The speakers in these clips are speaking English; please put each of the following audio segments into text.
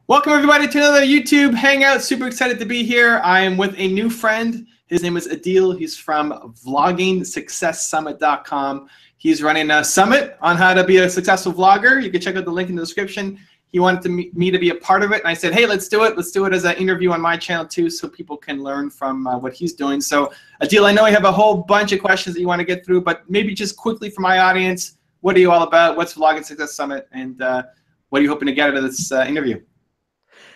Welcome everybody to another YouTube Hangout. Super excited to be here. I am with a new friend. His name is Adil. He's from vloggingsuccesssummit.com. He's running a summit on how to be a successful vlogger. You can check out the link in the description. He wanted me to be a part of it, and I said, hey, let's do it. Let's do it as an interview on my channel too, so people can learn from what he's doing. So Adil, I know I have a whole bunch of questions that you want to get through, but maybe just quickly for my audience, what are you all about? What's Vlogging Success Summit, and what are you hoping to get out of this interview?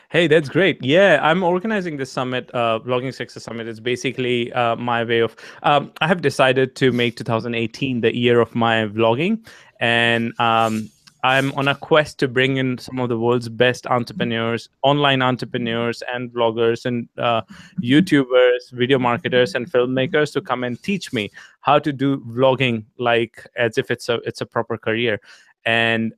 Hey, that's great. Yeah, I'm organizing this summit, Vlogging Success Summit. It's basically my way of, I have decided to make 2018 the year of my vlogging. And I'm on a quest to bring in some of the world's best entrepreneurs, online entrepreneurs and vloggers and YouTubers, video marketers and filmmakers to come and teach me how to do vlogging like as if it's a proper career. And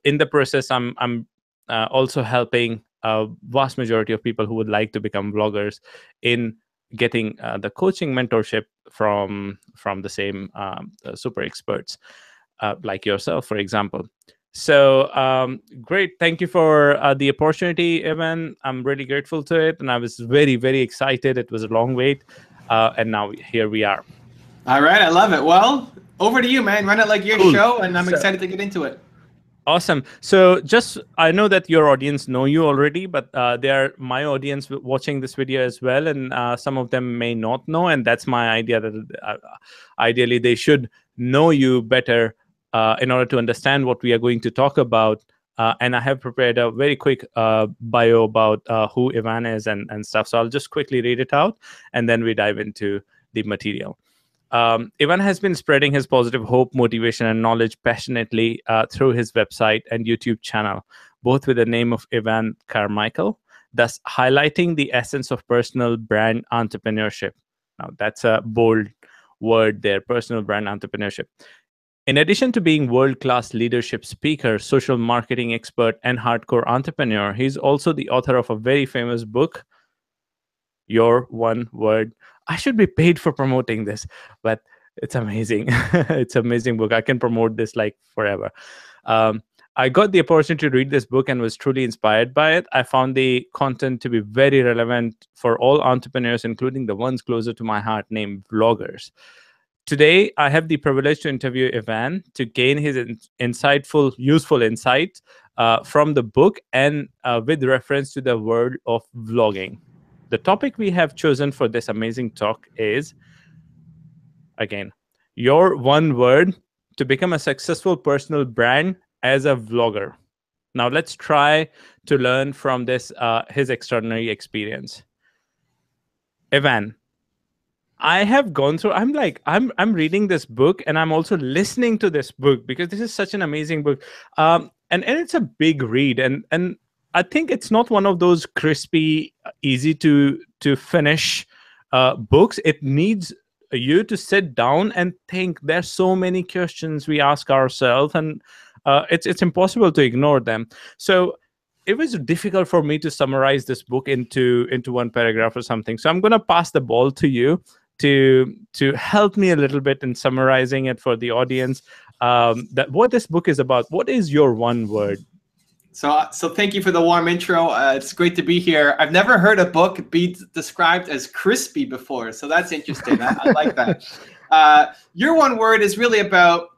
in the process, I'm also helping a vast majority of people who would like to become vloggers in getting the coaching mentorship from the same super experts like yourself, for example. So great. Thank you for the opportunity, Evan. I'm really grateful to it. And I was very, very excited. It was a long wait. And now here we are. All right. I love it. Well, over to you, man. Run it like your show. And I'm excited to get into it. Awesome. So I know that your audience know you already, but they are my audience watching this video as well. And some of them may not know. And that's my idea, that ideally they should know you better in order to understand what we are going to talk about. And I have prepared a very quick bio about who Ivan is and stuff. So I'll just quickly read it out and then we dive into the material. Ivan has been spreading his positive hope, motivation, and knowledge passionately through his website and YouTube channel, both with the name of Ivan Carmichael, thus highlighting the essence of personal brand entrepreneurship. Now, that's a bold word there, personal brand entrepreneurship. In addition to being world-class leadership speaker, social marketing expert, and hardcore entrepreneur, he's also the author of a very famous book, Your One Word. I should be paid for promoting this, but it's amazing. It's an amazing book. I can promote this like forever. I got the opportunity to read this book and was truly inspired by it. I found the content to be very relevant for all entrepreneurs, including the ones closer to my heart, named vloggers. Today, I have the privilege to interview Ivan to gain his insightful, useful insights from the book and with reference to the world of vlogging. The topic we have chosen for this amazing talk is, again, your one word to become a successful personal brand as a vlogger. Now, let's try to learn from this, his extraordinary experience. Ivan, I have gone through, I'm reading this book and I'm also listening to this book because this is such an amazing book. And it's a big read. And I think it's not one of those crispy, easy to finish books. It needs you to sit down and think. There's so many questions we ask ourselves, and it's impossible to ignore them. So it was difficult for me to summarize this book into one paragraph or something. So I'm going to pass the ball to you to help me a little bit in summarizing it for the audience. That what this book is about. What is your one word? So thank you for the warm intro. It's great to be here. I've never heard a book be described as crispy before, so that's interesting. I like that. Your one word is really about,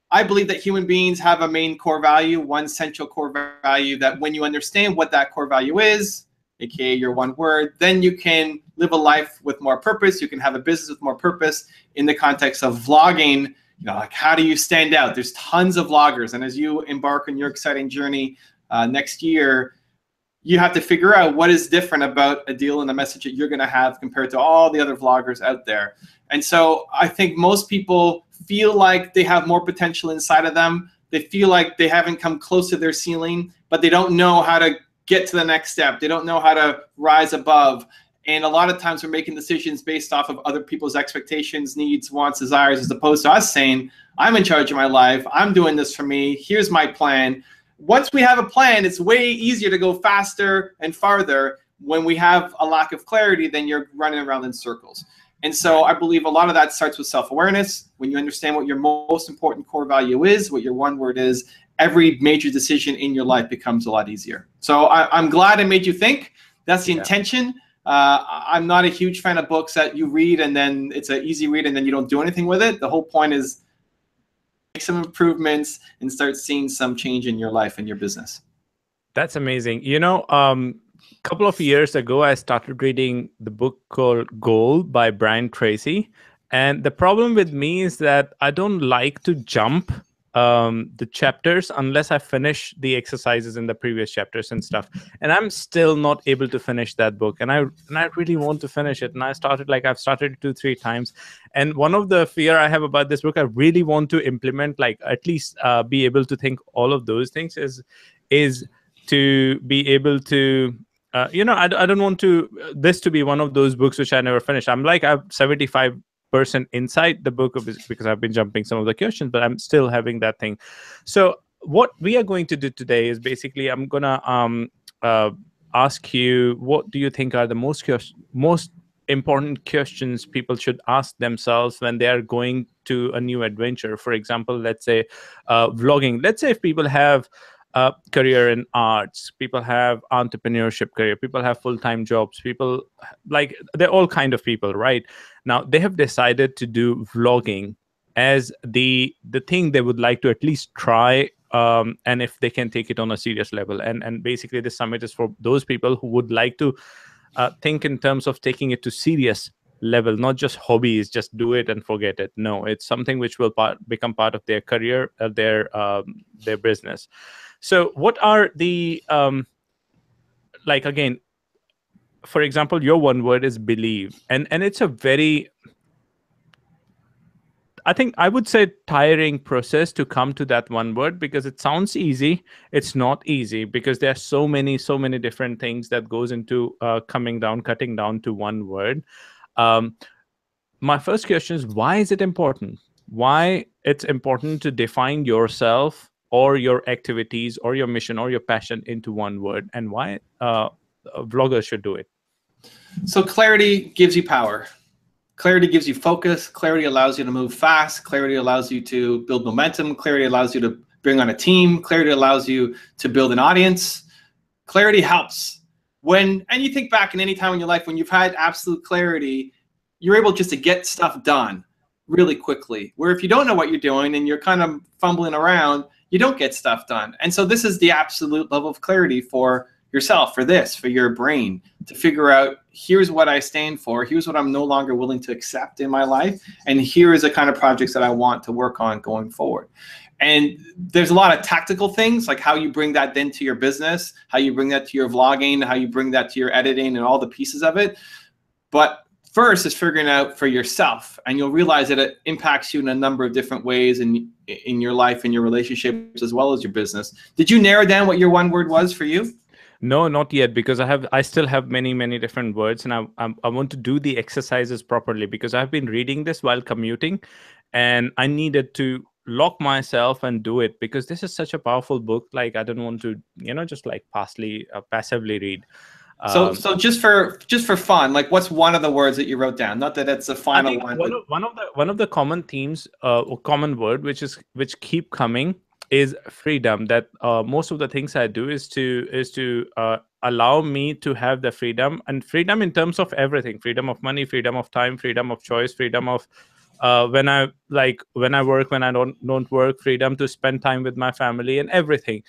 I believe that human beings have a main core value, one central core value, that when you understand what that core value is, aka your one word, then you can live a life with more purpose. You can have a business with more purpose. In the context of vlogging, you know, like, how do you stand out? There's tons of vloggers, and as you embark on your exciting journey next year, you have to figure out what is different about Adil and the message that you're going to have compared to all the other vloggers out there. And so I think most people feel like they have more potential inside of them. They feel like they haven't come close to their ceiling, but they don't know how to get to the next step. They don't know how to rise above. And a lot of times we're making decisions based off of other people's expectations, needs, wants, desires, as opposed to us saying, I'm in charge of my life. I'm doing this for me. Here's my plan. Once we have a plan, it's way easier to go faster and farther. When we have a lack of clarity, then you're running around in circles. And so I believe a lot of that starts with self-awareness. When you understand what your most important core value is, what your one word is, every major decision in your life becomes a lot easier. So I'm glad I made you think. That's the intention. I'm not a huge fan of books that you read and then it's an easy read and then you don't do anything with it. The whole point is make some improvements and start seeing some change in your life and your business. That's amazing. You know, a couple of years ago, I started reading the book called Goal by Brian Tracy. And the problem with me is that I don't like to jump the chapters unless I finish the exercises in the previous chapters and stuff. And I'm still not able to finish that book. And I really want to finish it. And I've started it 2-3 times. And one of the fear I have about this book, I really want to implement, like at least be able to think all of those things is to be able to, you know, I don't want this to be one of those books which I never finished. I'm 75% inside the book because I've been jumping some of the questions, but I'm still having that thing. So what we are going to do today is basically I'm gonna ask you, what do you think are the most important questions people should ask themselves when they are going to a new adventure? For example, let's say vlogging. Let's say if people have career in arts, people have entrepreneurship career, people have full-time jobs, people they're all kind of people, right? Now they have decided to do vlogging as the thing they would like to at least try, and if they can take it on a serious level. And basically this summit is for those people who would like to think in terms of taking it to serious level, not just hobbies, just do it and forget it. No, it's something which will become part of their career, their business. So what are the again, for example, your one word is believe, and it's a very, I think I would say, tiring process to come to that one word, because it sounds easy. It's not easy, because there are so many different things that goes into cutting down to one word. My first question is, why is it important? Why it's important to define yourself or your activities or your mission or your passion into one word, and why vloggers should do it? So clarity gives you power. Clarity gives you focus. Clarity allows you to move fast. Clarity allows you to build momentum. Clarity allows you to bring on a team. Clarity allows you to build an audience. Clarity helps. And you think back in any time in your life when you've had absolute clarity, you're able just to get stuff done really quickly. Where if you don't know what you're doing and you're kind of fumbling around, you don't get stuff done. And so this is the absolute level of clarity for yourself, for your brain, to figure out, here's what I stand for, here's what I'm no longer willing to accept in my life, and here is the kind of projects that I want to work on going forward. And there's a lot of tactical things, like how you bring that then to your business, how you bring that to your vlogging, how you bring that to your editing and all the pieces of it. But first is figuring out for yourself, and you'll realize that it impacts you in a number of different ways in your life and your relationships as well as your business. Did you narrow down what your one word was for you? No, not yet, because I still have many different words, and I want to do the exercises properly, because I've been reading this while commuting, and I needed to lock myself and do it, because this is such a powerful book. Like, I don't want to, just like passively read. So just for fun, like, what's one of the words that you wrote down? Not that it's the final one. One of the common themes, or common word, which keep coming, is freedom. That most of the things I do is to allow me to have the freedom, and freedom in terms of everything: freedom of money, freedom of time, freedom of choice, freedom of when I work, when I don't work, freedom to spend time with my family and everything.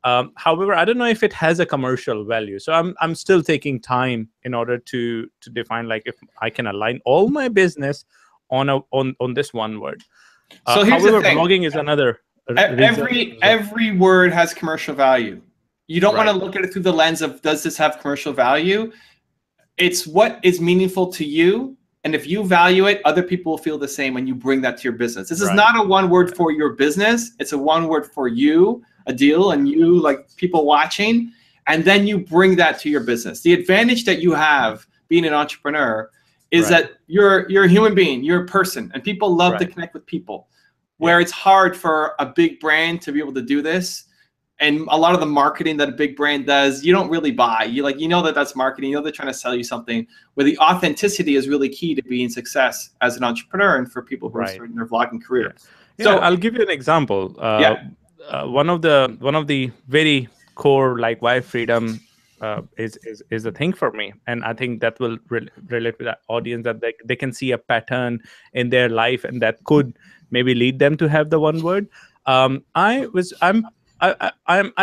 However, I don't know if it has a commercial value, so I'm still taking time in order to define, like, if I can align all my business on this one word. So here's the thing. Blogging is another. Every word has commercial value. You don't want to look at it through the lens of, does this have commercial value? It's what is meaningful to you, and if you value it, other people will feel the same when you bring that to your business. This is not a one word for your business. It's a one word for you, a deal, and you, like, people watching, and then you bring that to your business. The advantage that you have being an entrepreneur is that you're a human being, you're a person, and people love to connect with people. Where it's hard for a big brand to be able to do this, and a lot of the marketing that a big brand does, you don't really buy. You know that that's marketing. You know they're trying to sell you something. Where the authenticity is really key to being success as an entrepreneur, and for people who are starting their vlogging career. So I'll give you an example. one of the very core, like, why freedom is a thing for me. And I think that will relate with the audience, that they can see a pattern in their life, and that could maybe lead them to have the one word. I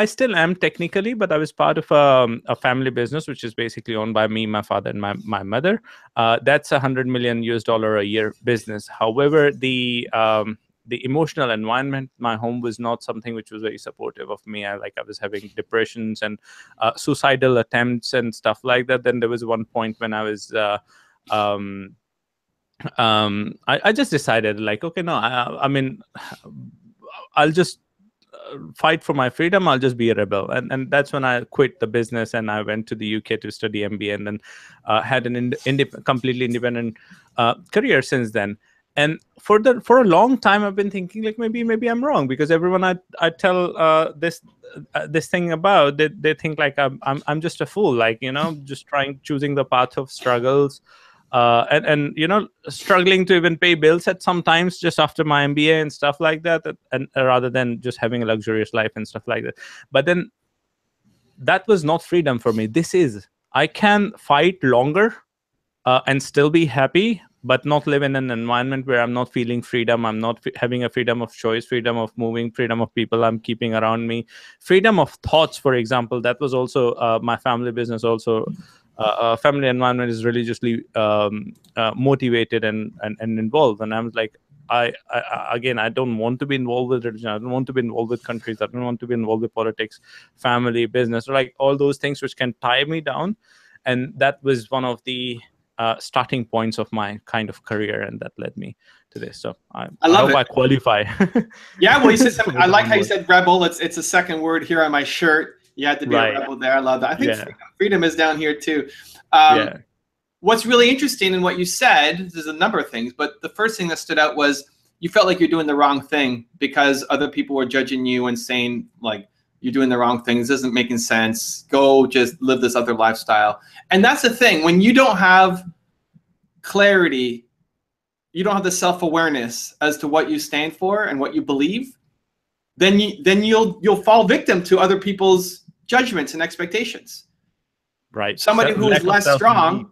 still am technically, but I was part of a family business, which is basically owned by me, my father, and my mother. That's $100 million a year business. However, the emotional environment, my home was not something which was very supportive of me. I was having depressions and suicidal attempts and stuff like that. Then there was one point when I was I just decided, like, okay, no, I mean, I'll just fight for my freedom. I'll just be a rebel. And that's when I quit the business and I went to the UK to study MBA, and then had an completely independent career since then. And for a long time, I've been thinking, like, maybe I'm wrong, because everyone I tell this thing about, they think like I'm just a fool, like, just choosing the path of struggles, and struggling to even pay bills at sometimes just after my MBA and stuff like that, and rather than just having a luxurious life and stuff like that. But then that was not freedom for me. I can fight longer and still be happy, but not live in an environment where I'm not feeling freedom. I'm not having a freedom of choice, freedom of moving, freedom of people I'm keeping around me, freedom of thoughts, for example. That was also my family business. Also, family environment is religiously motivated and involved. And I'm like, I again, I don't want to be involved with religion. I don't want to be involved with countries. I don't want to be involved with politics, family, business, like all those things which can tie me down. And that was one of the starting points of my kind of career, and that led me to this. So I hope I qualify. Yeah, well, you said something. I like how you said rebel. It's a second word here on my shirt. You had to be a rebel there. I love that. I think freedom is down here too. What's really interesting in what you said, there's a number of things, but the first thing that stood out was you felt like you're doing the wrong thing because other people were judging you and saying, like, you're doing the wrong thing. This isn't making sense. Go just live this other lifestyle. And that's the thing. When you don't have clarity, you don't have the self-awareness as to what you stand for and what you believe, then you'll fall victim to other people's judgments and expectations. Right. Somebody who is less strong,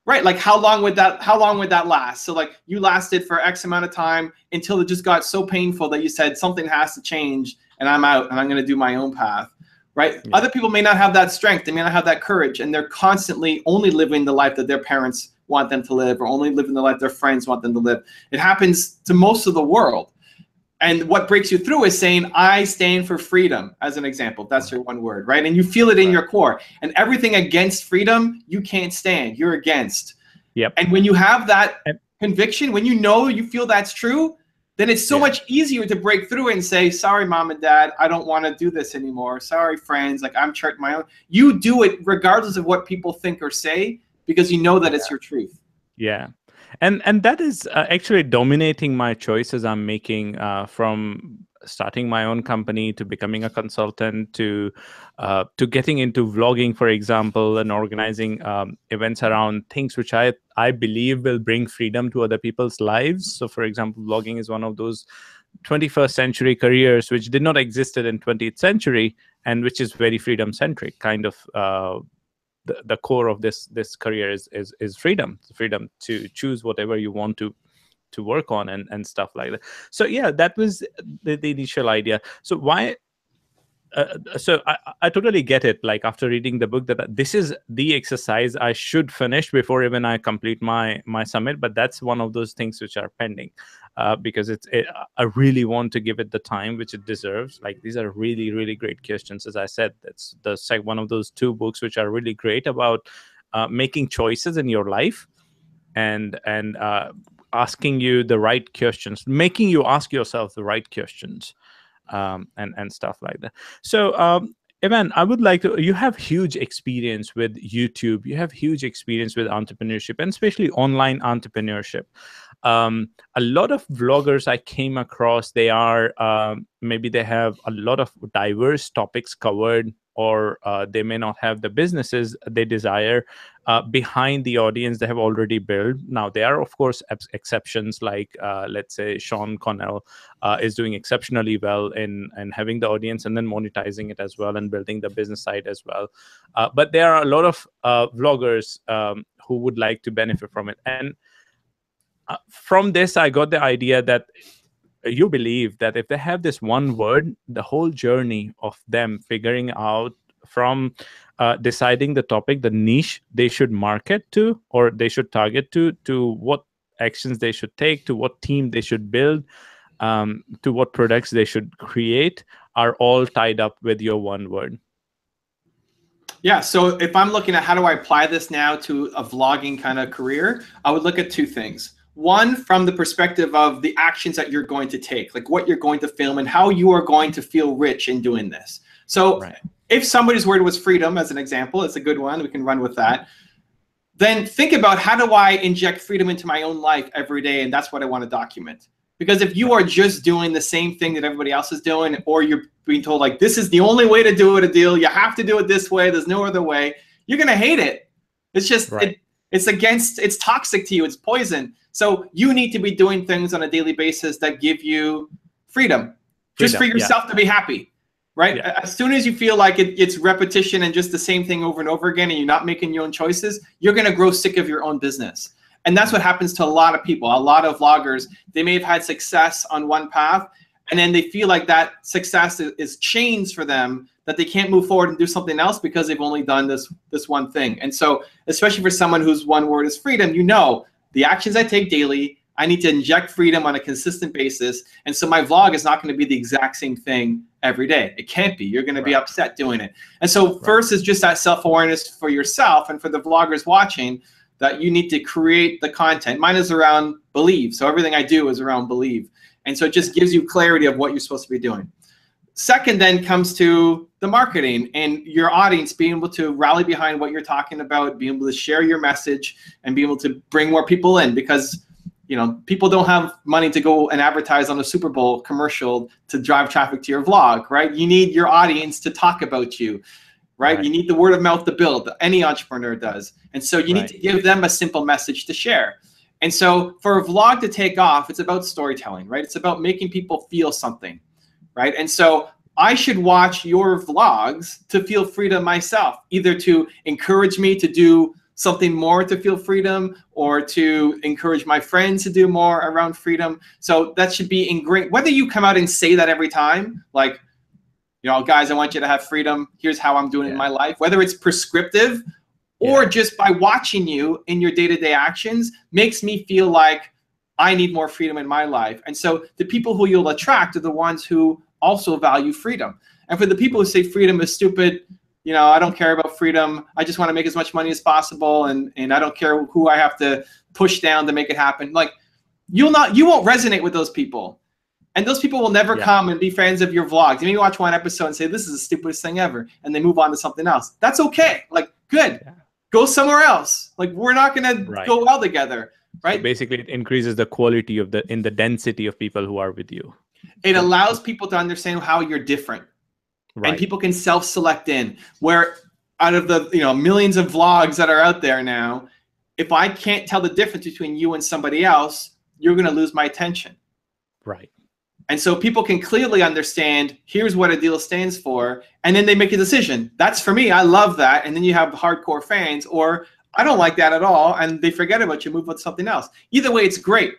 right? Like, how long would that last? So, like, you lasted for X amount of time until it just got so painful that you said something has to change and I'm out and I'm going to do my own path, right? Yeah. Other people may not have that strength. They may not have that courage, and they're constantly only living the life that their parents want them to live, or only living the life their friends want them to live. It happens to most of the world. And what breaks you through is saying, I stand for freedom, as an example. That's your one word, right? And you feel it in your core. And everything against freedom, you can't stand. You're against. Yep. And when you have that conviction, when you feel that's true, then it's so much easier to break through and say, sorry, mom and dad, I don't want to do this anymore. Sorry, friends, like, I'm charting my own. You do it regardless of what people think or say, because you know that it's your truth. Yeah. And that is actually dominating my choices I'm making, from starting my own company to becoming a consultant to getting into vlogging, for example, and organizing events around things which I believe will bring freedom to other people's lives. So, for example, vlogging is one of those 21st century careers which did not exist in 20th century, and which is very freedom centric, kind of. The core of this career is freedom to choose whatever you want to work on and stuff like that. So yeah, that was the initial idea. So why? So I totally get it. Like, after reading the book, that this is the exercise I should finish before even I complete my summit. But that's one of those things which are pending, because I really want to give it the time which it deserves. Like, these are really, really great questions. As I said, that's one of those two books which are really great about making choices in your life, and asking you the right questions, making you ask yourself the right questions. And stuff like that. So, Evan, I would like to. You have huge experience with YouTube. You have huge experience with entrepreneurship, and especially online entrepreneurship. A lot of vloggers I came across, they are maybe they have a lot of diverse topics covered, or they may not have the businesses they desire behind the audience they have already built. Now, there are, of course, exceptions, like let's say Sean Connell is doing exceptionally well in having the audience and then monetizing it as well and building the business side as well. But there are a lot of vloggers who would like to benefit from it. And from this, I got the idea that you believe that if they have this one word, the whole journey of them figuring out from deciding the topic, the niche they should market to or they should target to what actions they should take, to what team they should build, to what products they should create, are all tied up with your one word. Yeah, so if I'm looking at how do I apply this now to a vlogging kind of career, I would look at two things. One, from the perspective of the actions that you're going to take, like what you're going to film and how you are going to feel rich in doing this. So if somebody's word was freedom, as an example, it's a good one, we can run with that. Then think about, how do I inject freedom into my own life every day? And that's what I want to document. Because if you are just doing the same thing that everybody else is doing, or you're being told like, this is the only way to do it, Adil, you have to do it this way, there's no other way, you're going to hate it. It's just, it's toxic to you, it's poison. So you need to be doing things on a daily basis that give you freedom just for yourself to be happy, right? Yeah. As soon as you feel like it's repetition and just the same thing over and over again, and you're not making your own choices, you're going to grow sick of your own business. And that's what happens to a lot of people. A lot of vloggers, they may have had success on one path, and then they feel like that success is chains for them, that they can't move forward and do something else because they've only done this one thing. And so, especially for someone whose one word is freedom, you know, the actions I take daily, I need to inject freedom on a consistent basis. And so my vlog is not going to be the exact same thing every day. It can't be. You're going to be upset doing it. And so first is just that self-awareness for yourself and for the vloggers watching, that you need to create the content. Mine is around believe. So everything I do is around believe. And so it just gives you clarity of what you're supposed to be doing. Second then comes to the marketing and your audience being able to rally behind what you're talking about, being able to share your message and be able to bring more people in, because you know, people don't have money to go and advertise on a Super Bowl commercial to drive traffic to your vlog, right? You need your audience to talk about you. Right? You need the word of mouth to build. Any entrepreneur does. And so you need to give them a simple message to share. And so for a vlog to take off, it's about storytelling, right? It's about making people feel something, right? And so I should watch your vlogs to feel freedom myself, either to encourage me to do something more to feel freedom, or to encourage my friends to do more around freedom. So that should be ingrained. Whether you come out and say that every time, like, you know, guys, I want you to have freedom. Here's how I'm doing it in my life. Whether it's prescriptive or just by watching you in your day-to-day actions makes me feel like I need more freedom in my life. And so the people who you'll attract are the ones who also value freedom. And for the people who say freedom is stupid, you know, I don't care about freedom. I just want to make as much money as possible. And I don't care who I have to push down to make it happen. Like, you won't resonate with those people. And those people will never come and be fans of your vlogs. You may watch one episode and say, this is the stupidest thing ever, and they move on to something else. That's okay. Like, good. Go somewhere else. Like, we're not going to go well together, right? So basically, it increases the quality of the density of people who are with you. It allows people to understand how you're different. And people can self-select in. Where out of the millions of vlogs that are out there now, if I can't tell the difference between you and somebody else, you're going to lose my attention. Right. And so people can clearly understand, here's what Adil stands for, and then they make a decision. That's for me, I love that. And then you have hardcore fans, or I don't like that at all, and they forget about you, move on to something else. Either way, it's great.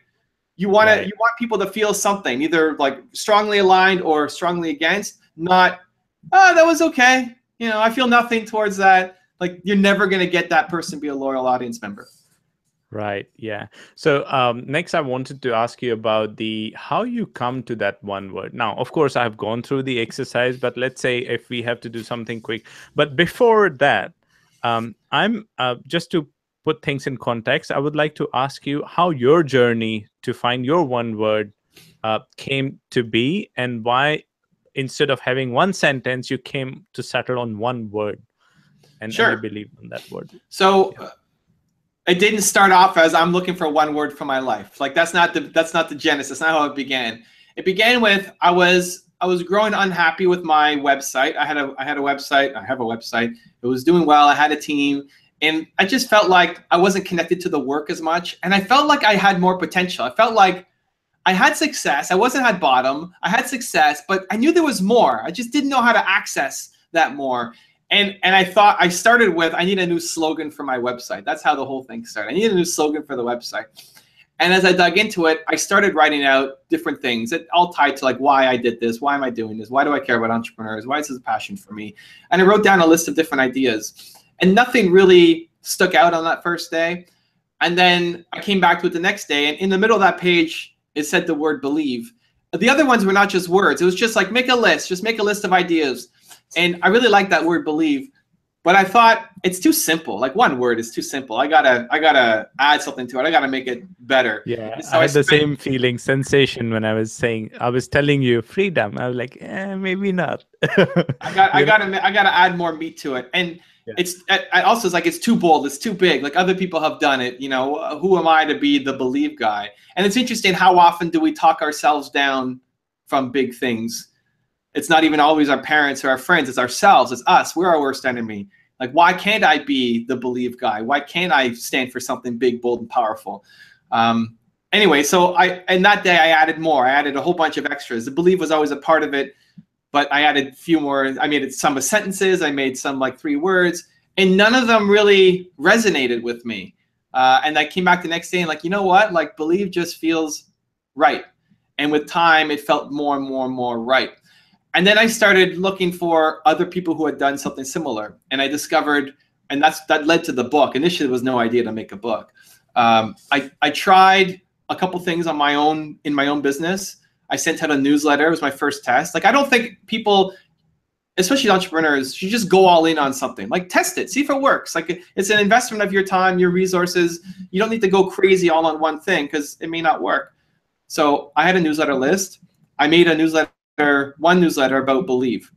You want people to feel something, either like strongly aligned or strongly against, not, oh, that was okay. You know, I feel nothing towards that. Like, you're never going to get that person to be a loyal audience member. Right. Yeah. So next, I wanted to ask you about how you come to that one word. Now, of course, I've gone through the exercise, but let's say if we have to do something quick. But before that, I'm just to put things in context, I would like to ask you how your journey to find your one word came to be, and why instead of having one sentence, you came to settle on one word and you believe in that word. So. it didn't start off as I'm looking for one word for my life. Like that's not the genesis. That's not how it began. It began with I was growing unhappy with my website. I had a website. I have a website. It was doing well. I had a team, and I just felt like I wasn't connected to the work as much. And I felt like I had more potential. I felt like I had success. I wasn't at bottom. I had success, but I knew there was more. I just didn't know how to access that more. And I thought I started with, I need a new slogan for my website. That's how the whole thing started. I need a new slogan for the website. And as I dug into it, I started writing out different things that all tied to like why I did this, why am I doing this, why do I care about entrepreneurs, why is this a passion for me? And I wrote down a list of different ideas. And nothing really stuck out on that first day. And then I came back to it the next day, and in the middle of that page, it said the word believe. The other ones were not just words. It was just like, make a list, just make a list of ideas. And I really like that word believe, but I thought it's too simple. Like one word is too simple. I gotta add something to it. I gotta make it better. Yeah, so I had the same feeling, sensation when I was telling you freedom. I was like, maybe not. I gotta add more meat to it. And it's also it's like it's too bold, it's too big. Like other people have done it. You know, who am I to be the believe guy? And it's interesting how often do we talk ourselves down from big things. It's not even always our parents or our friends. It's ourselves. It's us. We're our worst enemy. Like, why can't I be the believe guy? Why can't I stand for something big, bold, and powerful? Anyway, so and that day I added more. I added a whole bunch of extras. The believe was always a part of it, but I added a few more. I made some sentences. I made some like 3 words, and none of them really resonated with me. And I came back the next day and like, you know what? Like, believe just feels right. And with time, it felt more and more and more right. And then I started looking for other people who had done something similar. And I discovered, and that led to the book. Initially, there was no idea to make a book. I tried a couple things on my own, in my own business. I sent out a newsletter. It was my first test. Like, I don't think people, especially entrepreneurs, should just go all in on something. Like, test it, see if it works. Like, it's an investment of your time, your resources. You don't need to go crazy all on one thing because it may not work. So I had a newsletter list. I made a one newsletter about believe.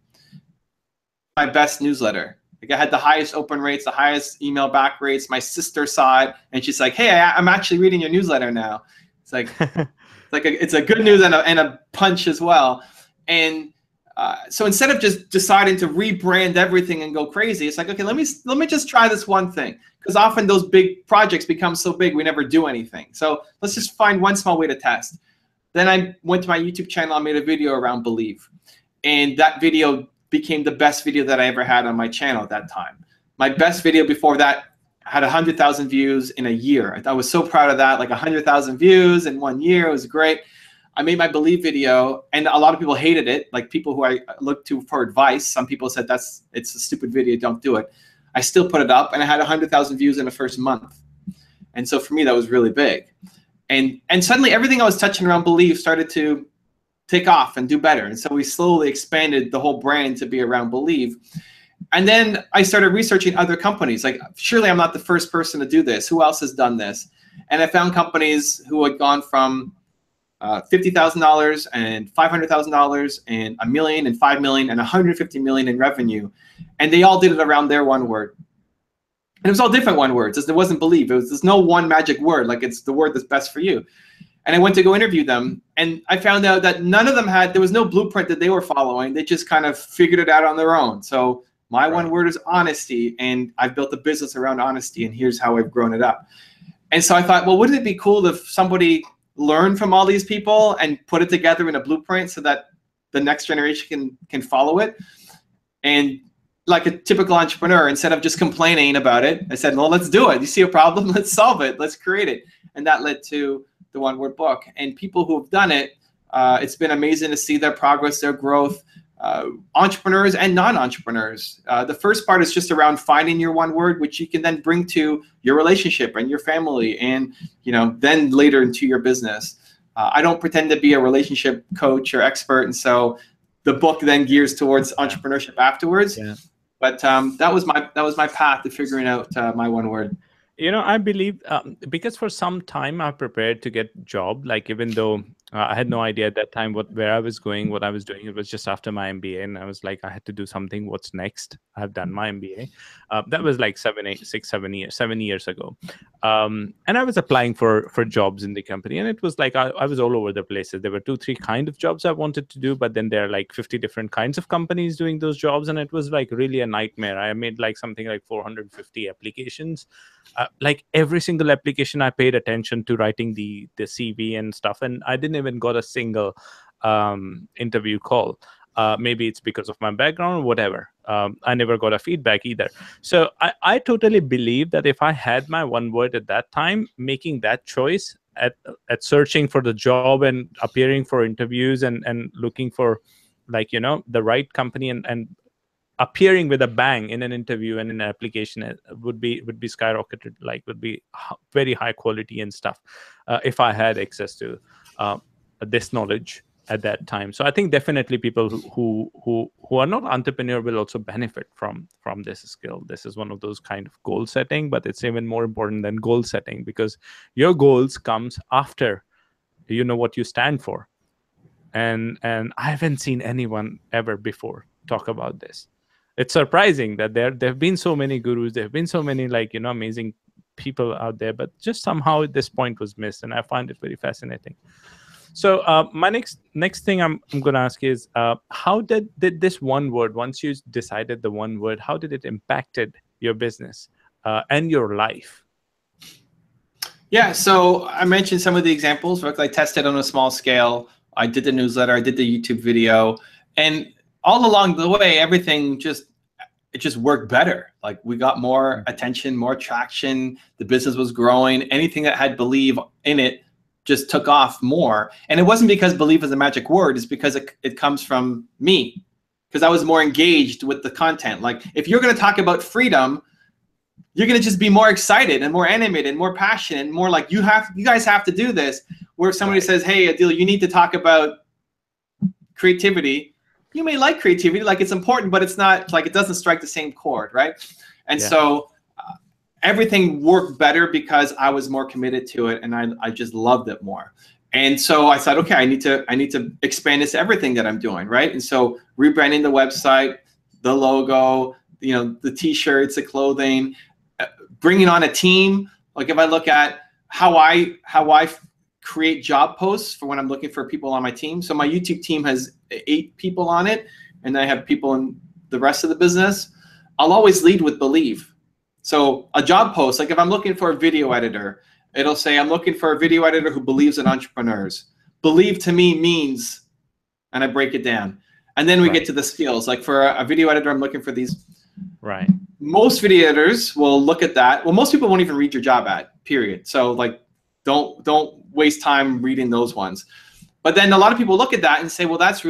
My best newsletter. Like, I had the highest open rates, the highest email back rates. My sister saw it and she's like, hey, I'm actually reading your newsletter now. It's like, it's a good news and a punch as well. And so instead of just deciding to rebrand everything and go crazy, it's like, okay, let me just try this one thing. Because often those big projects become so big we never do anything. So let's just find one small way to test. Then I went to my YouTube channel. I made a video around believe. And that video became the best video that I ever had on my channel at that time. My best video before that had 100,000 views in a year. I was so proud of that, like 100,000 views in 1 year. It was great. I made my believe video, and a lot of people hated it, like people who I looked to for advice. Some people said, it's a stupid video, don't do it. I still put it up, and I had 100,000 views in the first month. And so for me, that was really big. And suddenly everything I was touching around believe started to take off and do better. And so we slowly expanded the whole brand to be around believe. And then I started researching other companies. Like, surely I'm not the first person to do this. Who else has done this? And I found companies who had gone from $50,000 and $500,000 and $1 million and $5 million and $150 million in revenue. And they all did it around their one word. And it was all different one words. There wasn't believe. There's no one magic word. Like, it's the word that's best for you. And I went to go interview them, and I found out that none of them there was no blueprint that they were following. They just kind of figured it out on their own. So my one word is honesty, and I've built a business around honesty, and here's how I've grown it up. And so I thought, well, wouldn't it be cool if somebody learned from all these people and put it together in a blueprint so that the next generation can follow it? And like a typical entrepreneur, instead of just complaining about it, I said, well, let's do it. You see a problem? Let's solve it. Let's create it. And that led to the one word book. And people who have done it, it's been amazing to see their progress, their growth, entrepreneurs and non-entrepreneurs. The first part is just around finding your one word, which you can then bring to your relationship and your family, and then later into your business. I don't pretend to be a relationship coach or expert, and so the book then gears towards entrepreneurship afterwards. Yeah. But that was my path to figuring out my one word. I believe because for some time I've prepared to get a job, like even though I had no idea at that time where I was going, what I was doing. It was just after my MBA, and I was like, I had to do something. What's next? I've done my MBA. That was like 7 years ago, and I was applying for jobs in the company, and it was like I was all over the places. There were 2-3 kind of jobs I wanted to do, but then there are like 50 different kinds of companies doing those jobs, and it was like really a nightmare. I made like something like 450 applications. Like every single application, I paid attention to writing the CV and stuff, and I didn't even got a single interview call. Maybe it's because of my background or whatever. I never got a feedback either. So I totally believe that if I had my one word at that time, making that choice at searching for the job and appearing for interviews and looking for, like, the right company and appearing with a bang in an interview and in an application, would be skyrocketed, like would be very high quality and stuff, if I had access to this knowledge at that time. So I think definitely people who are not entrepreneur will also benefit from this skill. This is one of those kind of goal setting, but it's even more important than goal setting, because your goals comes after you know what you stand for. And I haven't seen anyone ever before talk about this. It's surprising that there have been so many gurus, there have been so many, like, amazing people out there, but just somehow this point was missed, and I find it very fascinating. So my next thing I'm going to ask is, how did this one word, once you decided the one word, how did it impacted your business and your life? Yeah, so I mentioned some of the examples. I tested on a small scale. I did the newsletter. I did the YouTube video, and all along the way, everything just worked better. Like, we got more attention, more traction. The business was growing. Anything that had believe in it just took off more. And it wasn't because believe is a magic word. It's because it comes from me, because I was more engaged with the content. Like, if you're going to talk about freedom, you're going to just be more excited and more animated and more passionate and more like, you guys have to do this. Where if somebody says, hey, Adil, you need to talk about creativity, you may like creativity, like it's important, but it's not like, it doesn't strike the same chord, right? And so everything worked better because I was more committed to it, and I just loved it more. And so I thought, okay, I need to expand this to everything that I'm doing, right? And so rebranding the website, the logo, the t-shirts, the clothing, bringing on a team. Like, if I look at how I create job posts for when I'm looking for people on my team. So my YouTube team has 8 people on it, and I have people in the rest of the business. I'll always lead with believe. So a job post, like if I'm looking for a video editor, it'll say, I'm looking for a video editor who believes in entrepreneurs. Believe to me means, and I break it down. And then we get to the skills. Like, for a video editor, I'm looking for these. Right. Most video editors will look at that. Well, most people won't even read your job ad, period. So like, don't waste time reading those ones. But then a lot of people look at that and say, well, that's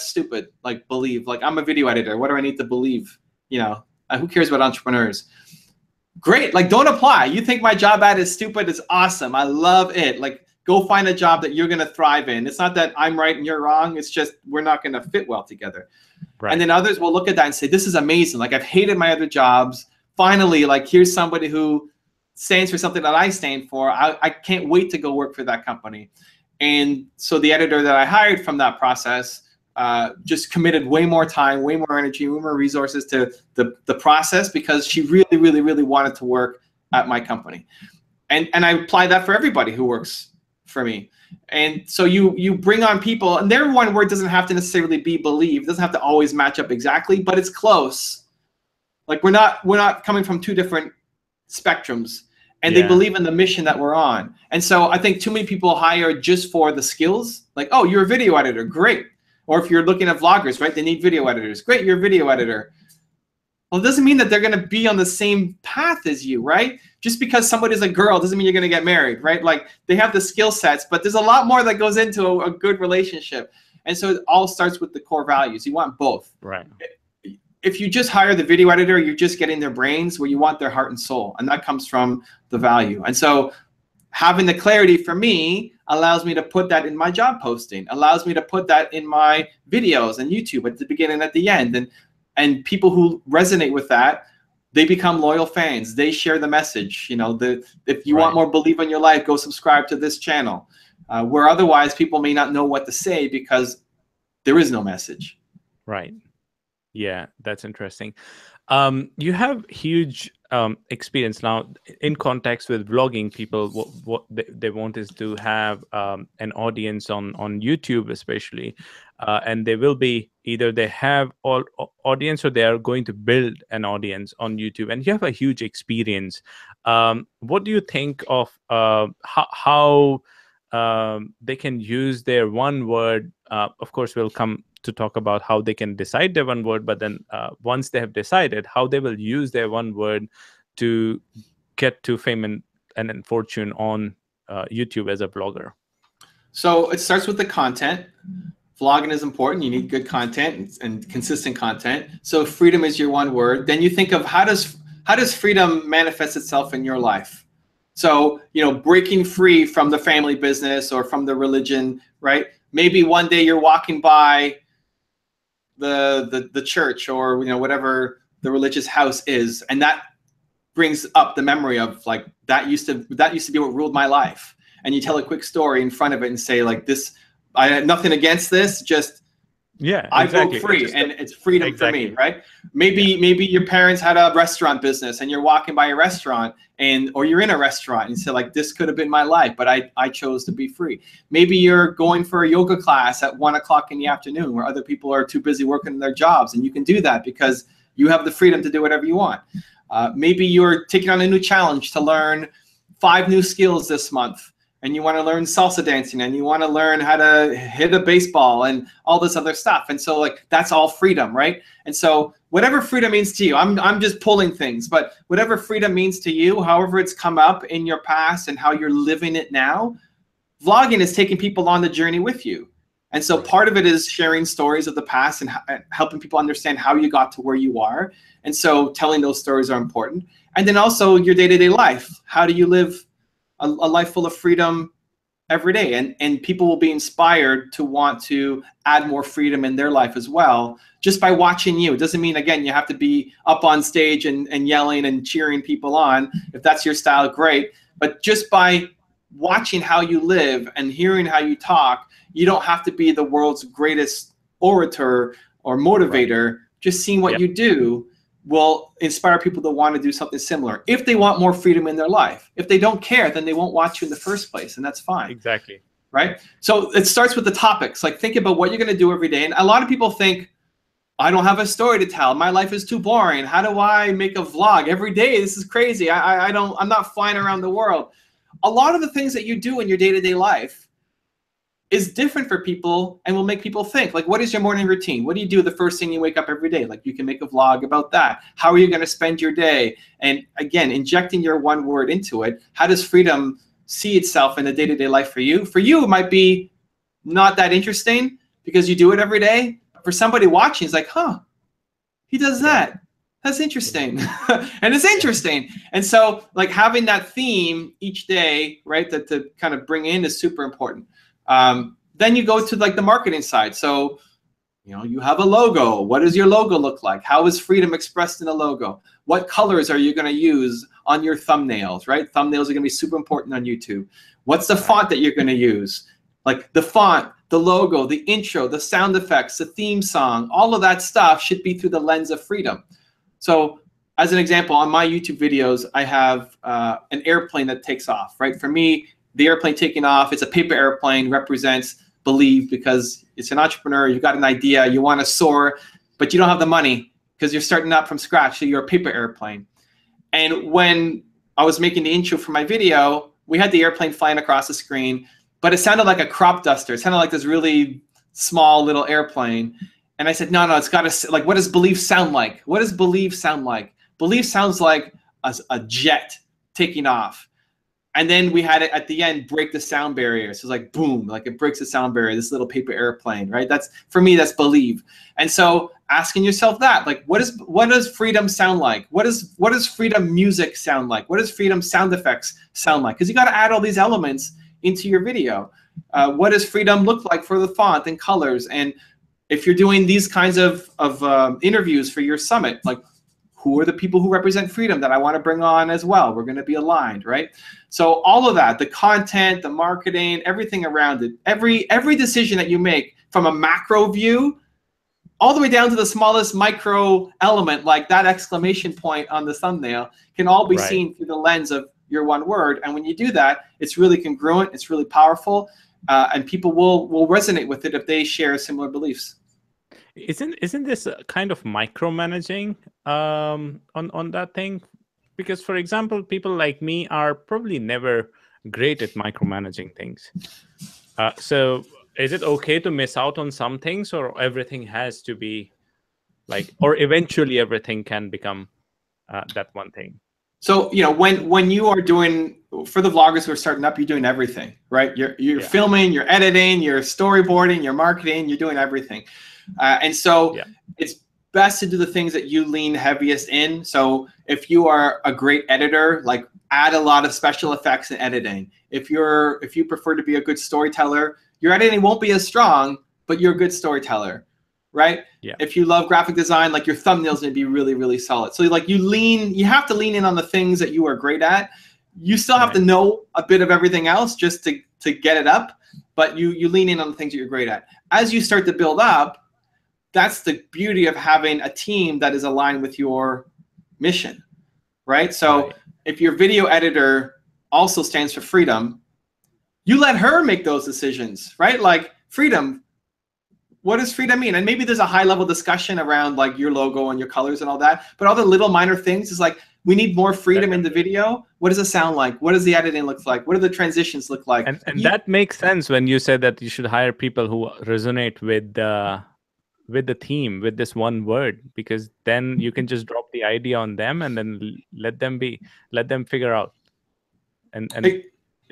stupid. Like, believe, like, I'm a video editor. What do I need to believe? Who cares about entrepreneurs? Great. Like, don't apply. You think my job ad is stupid? It's awesome. I love it. Like, go find a job that you're going to thrive in. It's not that I'm right and you're wrong. It's just, we're not going to fit well together. Right. And then others will look at that and say, this is amazing. Like, I've hated my other jobs. Finally, like, here's somebody who stands for something that I stand for. I can't wait to go work for that company. And so the editor that I hired from that process just committed way more time, way more energy, way more resources to the process, because she really, really, really wanted to work at my company. And I apply that for everybody who works for me. And so you bring on people, and their one word doesn't have to necessarily be believe. It doesn't have to always match up exactly, but it's close. Like, we're not coming from 2 different spectrums, and they believe in the mission that we're on. And so I think too many people hire just for the skills. Like, oh, you're a video editor, great. Or if you're looking at vloggers, right, they need video editors. Great, you're a video editor. Well, it doesn't mean that they're going to be on the same path as you, right? Just because somebody's a girl doesn't mean you're going to get married, right? Like, they have the skill sets, but there's a lot more that goes into a good relationship. And so it all starts with the core values. You want both. Right. If you just hire the video editor, you're just getting their brains, where you want their heart and soul. And that comes from the value. And so having the clarity for me allows me to put that in my job posting, allows me to put that in my videos and YouTube at the beginning and at the end. And people who resonate with that, they become loyal fans. They share the message. If you want more belief in your life, go subscribe to this channel. where otherwise people may not know what to say because there is no message. Right. Yeah, that's interesting. You have huge experience now in context with vlogging. People, what they want is to have an audience on YouTube, especially, and they will be either they have all audience or they are going to build an audience on YouTube. And you have a huge experience. What do you think of how they can use their one word? Of course, we'll come to talk about how they can decide their one word, but then once they have decided, how they will use their one word to get to fame and fortune on YouTube as a vlogger. So it starts with the content. Vlogging is important. You need good content and consistent content. So freedom is your one word. Then you think of how does freedom manifest itself in your life? So, breaking free from the family business or from the religion, right? Maybe one day you're walking by the church or whatever the religious house is, and that brings up the memory of like that used to be what ruled my life, and you tell a quick story in front of it and say like this, I had nothing against this, just I broke free, and it's freedom for me, right? Maybe your parents had a restaurant business and you're walking by a restaurant or you're in a restaurant and you say like, this could have been my life, but I chose to be free. Maybe you're going for a yoga class at 1 o'clock in the afternoon where other people are too busy working their jobs, and you can do that because you have the freedom to do whatever you want. Maybe you're taking on a new challenge to learn 5 new skills this month, and you want to learn salsa dancing, and you want to learn how to hit a baseball and all this other stuff. And so like, that's all freedom, right? And so whatever freedom means to you, I'm just pulling things, but whatever freedom means to you, however it's come up in your past and how you're living it now, vlogging is taking people on the journey with you. And so part of it is sharing stories of the past and helping people understand how you got to where you are. And so telling those stories are important. And then also your day-to-day life. How do you live a life full of freedom every day? And people will be inspired to want to add more freedom in their life as well, just by watching you. It doesn't mean, again, you have to be up on stage and yelling and cheering people on. If that's your style, great. But just by watching how you live and hearing how you talk, you don't have to be the world's greatest orator or motivator. Right. Just seeing what you do will inspire people to want to do something similar if they want more freedom in their life. If they don't care, then they won't watch you in the first place, and that's fine. Exactly. Right? So it starts with the topics. Like, think about what you're going to do every day. And a lot of people think, I don't have a story to tell. My life is too boring. How do I make a vlog every day? This is crazy. I'm not flying around the world. A lot of the things that you do in your day-to-day life is different for people and will make people think. Like, what is your morning routine? What do you do the first thing you wake up every day? Like, you can make a vlog about that. How are you going to spend your day? And again, injecting your one word into it. How does freedom see itself in the day-to-day life for you? For you, it might be not that interesting because you do it every day. For somebody watching, it's like, huh, he does that. That's interesting. And it's interesting. And so like having that theme each day, right, that to kind of bring in is super important. Then you go to like the marketing side. So, you have a logo. What does your logo look like? How is freedom expressed in a logo? What colors are you going to use on your thumbnails, right? Thumbnails are going to be super important on YouTube. What's the font that you're going to use? Like the font, the logo, the intro, the sound effects, the theme song, all of that stuff should be through the lens of freedom. So as an example, on my YouTube videos, I have an airplane that takes off, right? For me, the airplane taking off, it's a paper airplane, represents believe, because it's an entrepreneur, you've got an idea, you want to soar, but you don't have the money because you're starting out from scratch, so you're a paper airplane. And when I was making the intro for my video, we had the airplane flying across the screen, but it sounded like a crop duster. It sounded like this really small little airplane. And I said, no, it's got to, like, what does believe sound like? What does believe sound like? Believe sounds like a jet taking off. And then we had it at the end break the sound barrier. So it's like boom, like it breaks the sound barrier, this little paper airplane, right? That's, for me, that's believe. And so asking yourself that, like, what does freedom sound like? What does freedom music sound like? What does freedom sound effects sound like? Because you got to add all these elements into your video. What does freedom look like for the font and colors? And if you're doing these kinds of interviews for your summit, like, who are the people who represent freedom that I want to bring on as well? We're going to be aligned, right? So all of that, the content, the marketing, everything around it, every decision that you make from a macro view, all the way down to the smallest micro element, like that exclamation point on the thumbnail, can all be seen through the lens of your one word. And when you do that, it's really congruent, it's really powerful, and people will resonate with it if they share similar beliefs. Isn't this kind of micromanaging on that thing? Because, for example, people like me are probably never great at micromanaging things. So is it okay to miss out on some things, or everything has to be like, or eventually everything can become that one thing? So, you know, when you are doing, for the vloggers who are starting up, you're doing everything, right? You're filming, you're editing, you're storyboarding, you're marketing, you're doing everything. And so it's best to do the things that you lean heaviest in. So if you are a great editor, like add a lot of special effects in editing. If you prefer to be a good storyteller, your editing won't be as strong, but you're a good storyteller, right? Yeah. If you love graphic design, like your thumbnail's gonna be really, really solid. So like you have to lean in on the things that you are great at. You still have to know a bit of everything else just to get it up, but you lean in on the things that you're great at. As you start to build up, that's the beauty of having a team that is aligned with your mission, right? So if your video editor also stands for freedom, you let her make those decisions, right? Like freedom, what does freedom mean? And maybe there's a high level discussion around like your logo and your colors and all that, but all the little minor things is like, we need more freedom in the video. What does it sound like? What does the editing look like? What do the transitions look like? And that makes sense when you said that you should hire people who resonate with the theme, with this one word, because then you can just drop the idea on them and then let them figure out, and they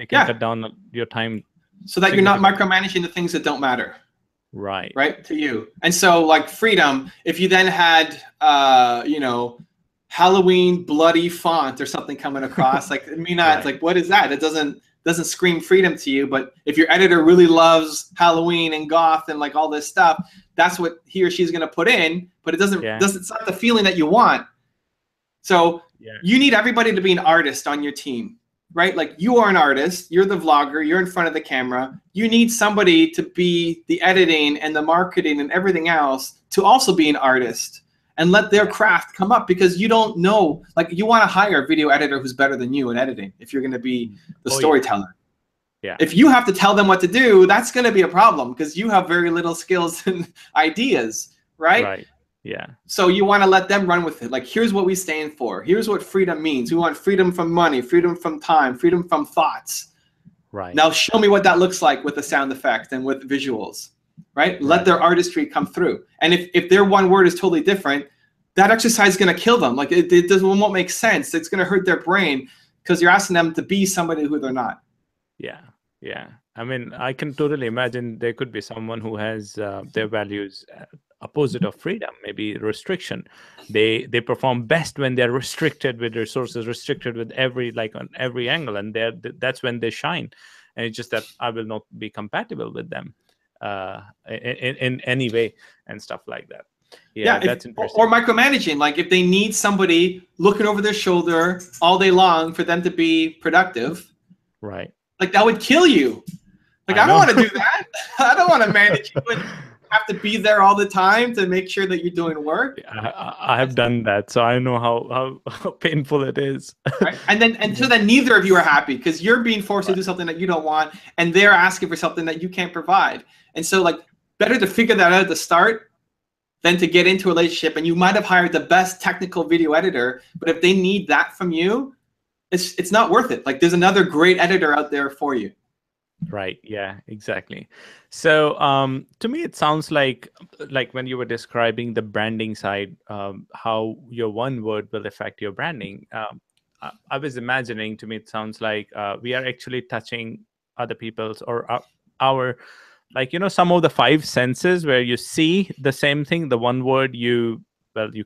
can cut down your time, so that you're not micromanaging the things that don't matter. Right to you. And so like freedom, if you then had you know, Halloween bloody font or something coming across, like it may not like, what is that? It doesn't scream freedom to you. But if your editor really loves Halloween and goth and like all this stuff, that's what he or she's going to put in, but it's not the feeling that you want. So you need everybody to be an artist on your team, right? Like you are an artist, you're the vlogger, you're in front of the camera. You need somebody to be the editing and the marketing and everything else to also be an artist and let their craft come up, because you don't know, like you want to hire a video editor who's better than you in editing if you're going to be the storyteller. If you have to tell them what to do, that's going to be a problem because you have very little skills and ideas, right? So you want to let them run with it. Like, here's what we stand for. Here's what freedom means. We want freedom from money, freedom from time, freedom from thoughts. Now show me what that looks like with the sound effect and with visuals, right? Let their artistry come through. And if their one word is totally different, that exercise is going to kill them. Like it won't make sense. It's going to hurt their brain because you're asking them to be somebody who they're not. Yeah. I mean, I can totally imagine there could be someone who has their values opposite of freedom, maybe restriction. They perform best when they're restricted with resources, restricted with on every angle, and that's when they shine. And it's just that I will not be compatible with them in any way and stuff like that. That's interesting. Or micromanaging, like if they need somebody looking over their shoulder all day long for them to be productive, like that would kill you. Like I don't want to do that. I don't want to manage you and have to be there all the time to make sure that you're doing work. I have done that, so I know how painful it is. And so then neither of you are happy because you're being forced to do something that you don't want, and they're asking for something that you can't provide. And so like better to figure that out at the start than to get into a relationship. And you might have hired the best technical video editor, but if they need that from you, it's not worth it. Like there's another great editor out there for you. Yeah, exactly. So to me, it sounds like when you were describing the branding side, how your one word will affect your branding. I was imagining, to me, it sounds like we are actually touching other people's or our like, you know, some of the five senses where you see the same thing, the one word, you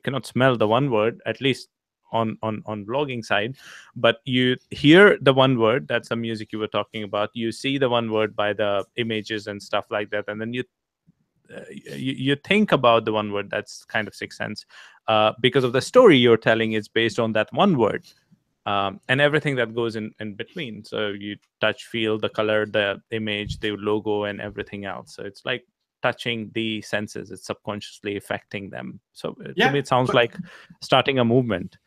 cannot smell the one word, at least on vlogging side, but you hear the one word, that's the music you were talking about, you see the one word by the images and stuff like that, and then you think about the one word, that's kind of Sixth Sense, because of the story you're telling is based on that one word, and everything that goes in between. So you touch, feel, the color, the image, the logo, and everything else. So it's like touching the senses. It's subconsciously affecting them. So to me, it sounds like starting a movement.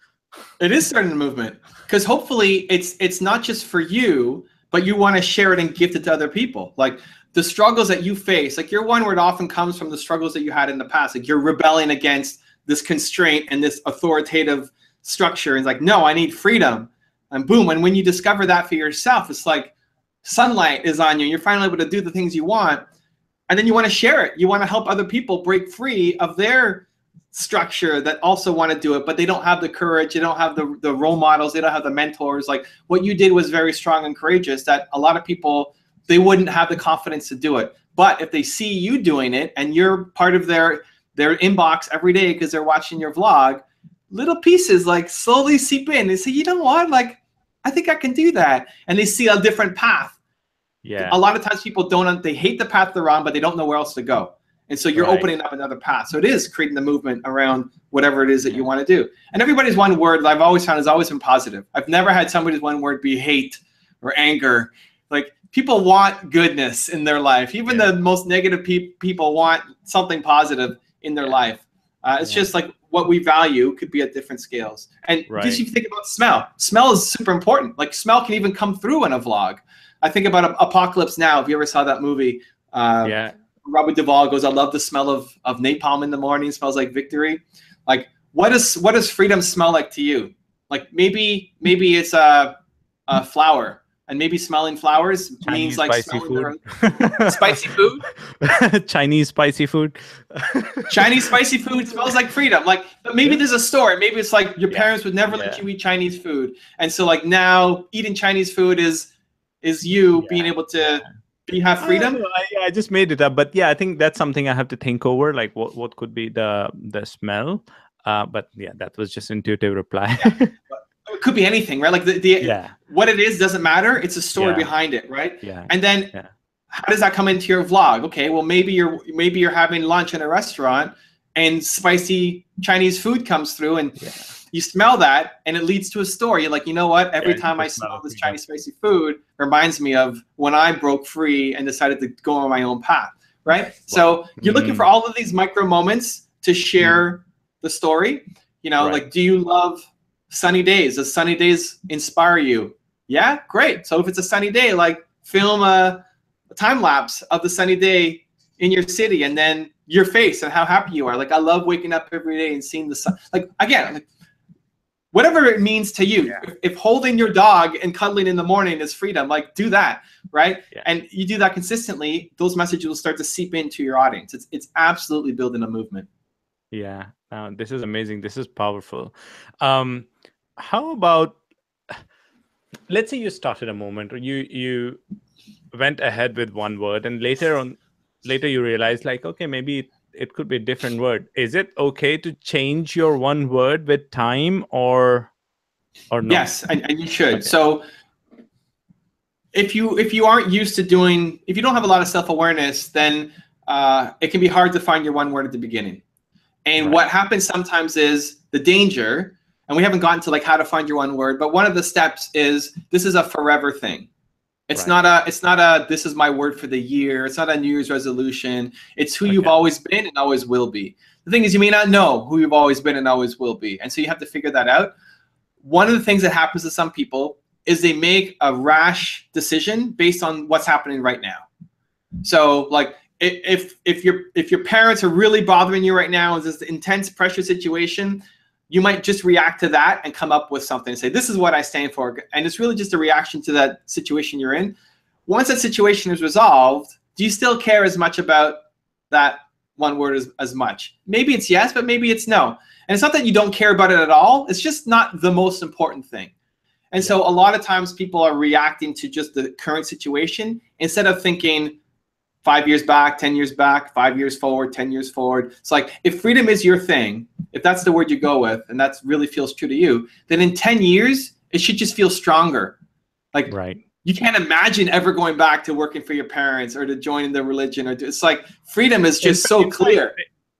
It is starting a movement, because hopefully it's not just for you, but you want to share it and gift it to other people. Like the struggles that you face, like your one word often comes from the struggles that you had in the past. Like you're rebelling against this constraint and this authoritative structure. And it's like, no, I need freedom. And boom. And when you discover that for yourself, it's like sunlight is on you. You're finally able to do the things you want. And then you want to share it. You want to help other people break free of their structure that also want to do it, but they don't have the courage. They don't have the role models. They don't have the mentors. Like what you did was very strong and courageous, that a lot of people, they wouldn't have the confidence to do it. But if they see you doing it and you're part of their inbox every day because they're watching your vlog, little pieces like slowly seep in. They say, you know what? Like, I think I can do that. And they see a different path. Yeah. A lot of times people they hate the path they're on, but they don't know where else to go. And so you're opening up another path. So it is creating the movement around whatever it is that you want to do. And everybody's one word that I've always found has always been positive. I've never had somebody's one word be hate or anger. Like people want goodness in their life. Even the most negative people want something positive in their life. It's just like what we value could be at different scales. And just you think about smell. Smell is super important. Like smell can even come through in a vlog. I think about Apocalypse Now. If you ever saw that movie, Robert Duvall goes, I love the smell of napalm in the morning. It smells like victory. Like what does freedom smell like to you? Like maybe it's a flower, and maybe smelling flowers means like smelling spicy food. Chinese spicy food. Chinese spicy food smells like freedom. Like, but maybe there's a story. Maybe it's like your parents would never let you eat Chinese food, and so like now eating Chinese food is you being able to have freedom. I just made it up, but I think that's something I have to think over. Like what could be the smell? But that was just intuitive reply. It could be anything, right? Like what it is doesn't matter. It's a story behind it, right? Yeah. And then how does that come into your vlog? Okay, well maybe you're having lunch in a restaurant and spicy Chinese food comes through and you smell that and it leads to a story. You're like, you know what? Every time I smell this Chinese spicy food, it reminds me of when I broke free and decided to go on my own path, right? So you're looking for all of these micro moments to share the story. You know, like, do you love sunny days? Does sunny days inspire you? Yeah, great. So if it's a sunny day, like film a time lapse of the sunny day in your city and then your face and how happy you are. Like, I love waking up every day and seeing the sun. Like, again, like, whatever it means to you. If holding your dog and cuddling in the morning is freedom, like do that, right? And you do that consistently, those messages will start to seep into your audience. It's absolutely building a movement. Yeah, this is amazing. This is powerful. How about, let's say you started a moment, or you went ahead with one word, and later you realized, like, okay, maybe it could be a different word. Is it okay to change your one word with time or not? Yes, and you should. Okay. So if you aren't used to if you don't have a lot of self-awareness, then it can be hard to find your one word at the beginning. And what happens sometimes is the danger, and we haven't gotten to like how to find your one word, but one of the steps is this is a forever thing. It's not a this is my word for the year. It's not a New Year's resolution. It's who you've always been and always will be. The thing is, you may not know who you've always been and always will be. And so you have to figure that out. One of the things that happens to some people is they make a rash decision based on what's happening right now. So like if your parents are really bothering you right now, is this intense pressure situation, you might just react to that and come up with something and say, this is what I stand for. And it's really just a reaction to that situation you're in. Once that situation is resolved, do you still care as much about that one word as much? Maybe it's yes, but maybe it's no. And it's not that you don't care about it at all. It's just not the most important thing. And so a lot of times people are reacting to just the current situation instead of thinking 5 years back, 10 years back, 5 years forward, 10 years forward. It's like, if freedom is your thing, if that's the word you go with, and that really feels true to you, then in 10 years, it should just feel stronger. Like you can't imagine ever going back to working for your parents or to joining the religion, or it's like freedom is just so clear.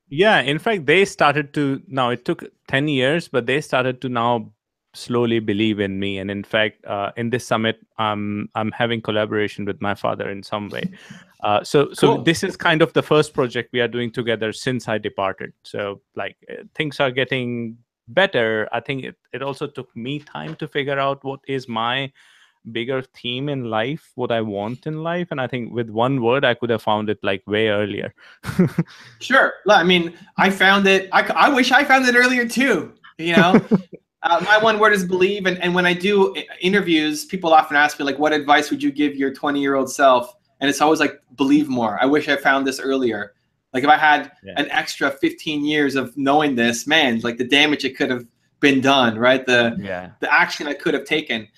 Yeah, in fact, they started to, now it took 10 years, but they started to now slowly believe in me. And in fact, in this summit, I'm having collaboration with my father in some way. So Cool. this is kind of the first project we are doing together since I departed. So like things are getting better. I think it also took me time to figure out what is my bigger theme in life, what I want in life. And I think with one word, I could have found it like way earlier. Sure. I mean, I found it. I wish I found it earlier too. You know, my one word is believe. And when I do interviews, people often ask me like, what advice would you give your 20-year-old self? And it's always like, believe more. I wish I found this earlier. Like if I had an extra 15 years of knowing this, man, like the damage it could have been done, right? The action I could have taken.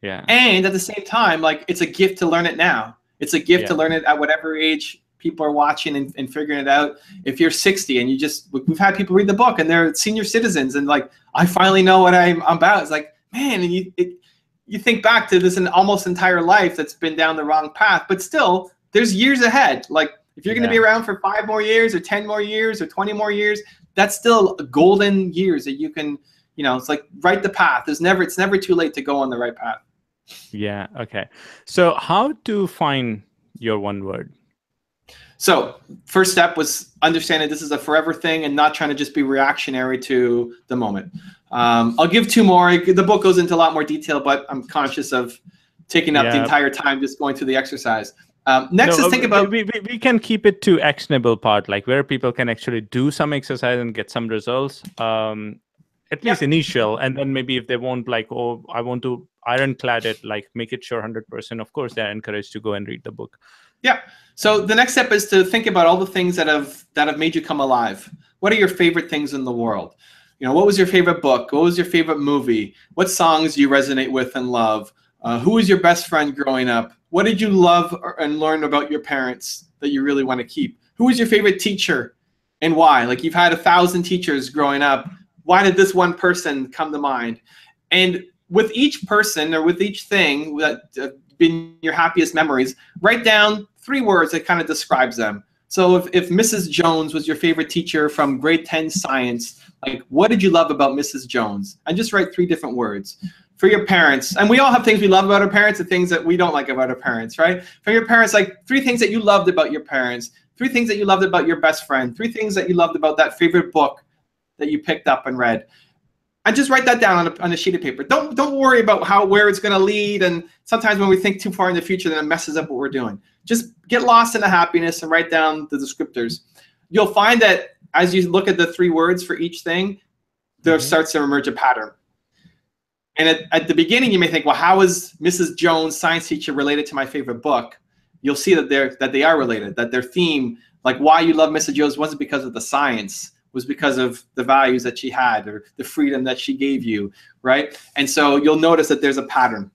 Yeah. And at the same time, like it's a gift to learn it now. It's a gift to learn it at whatever age people are watching and figuring it out. If you're 60 and we've had people read the book and they're senior citizens and like, I finally know what I'm about. It's like, man, and you think back to this almost entire life that's been down the wrong path, but still there's years ahead. Like if you're going to be around for 5 more years or 10 more years or 20 more years, that's still golden years that you can, it's like write the path. It's never too late to go on the right path. Yeah. Okay. So how to find your one word? So first step was understanding this is a forever thing and not trying to just be reactionary to the moment. I'll give 2 more. The book goes into a lot more detail, but I'm conscious of taking up the entire time just going through the exercise. Next is think about... We can keep it to actionable part, like where people can actually do some exercise and get some results. At least initial, and then maybe if they want like, oh, I want to ironclad it, like make it sure 100%, of course they're encouraged to go and read the book. Yeah. So the next step is to think about all the things that have made you come alive. What are your favorite things in the world? What was your favorite book? What was your favorite movie? What songs do you resonate with and love? Who was your best friend growing up? What did you love and learn about your parents that you really want to keep? Who was your favorite teacher and why? Like you've had 1,000 teachers growing up. Why did this one person come to mind? And with each person or with each thing that been your happiest memories, write down 3 words that kind of describes them. So if Mrs. Jones was your favorite teacher from grade 10 science, like what did you love about Mrs. Jones? And just write 3 different words. For your parents, and we all have things we love about our parents and things that we don't like about our parents, right? For your parents, like 3 things that you loved about your parents, 3 things that you loved about your best friend, 3 things that you loved about that favorite book that you picked up and read. And just write that down on a sheet of paper. Don't worry about where it's going to lead. And sometimes when we think too far in the future, then it messes up what we're doing. Just get lost in the happiness and write down the descriptors. You'll find that as you look at the 3 words for each thing, there starts to emerge a pattern. And at the beginning, you may think, well, how is Mrs. Jones, science teacher, related to my favorite book? You'll see that they are related, that their theme, like why you love Mrs. Jones wasn't because of the science, was because of the values that she had or the freedom that she gave you, right? And so you'll notice that there's a pattern.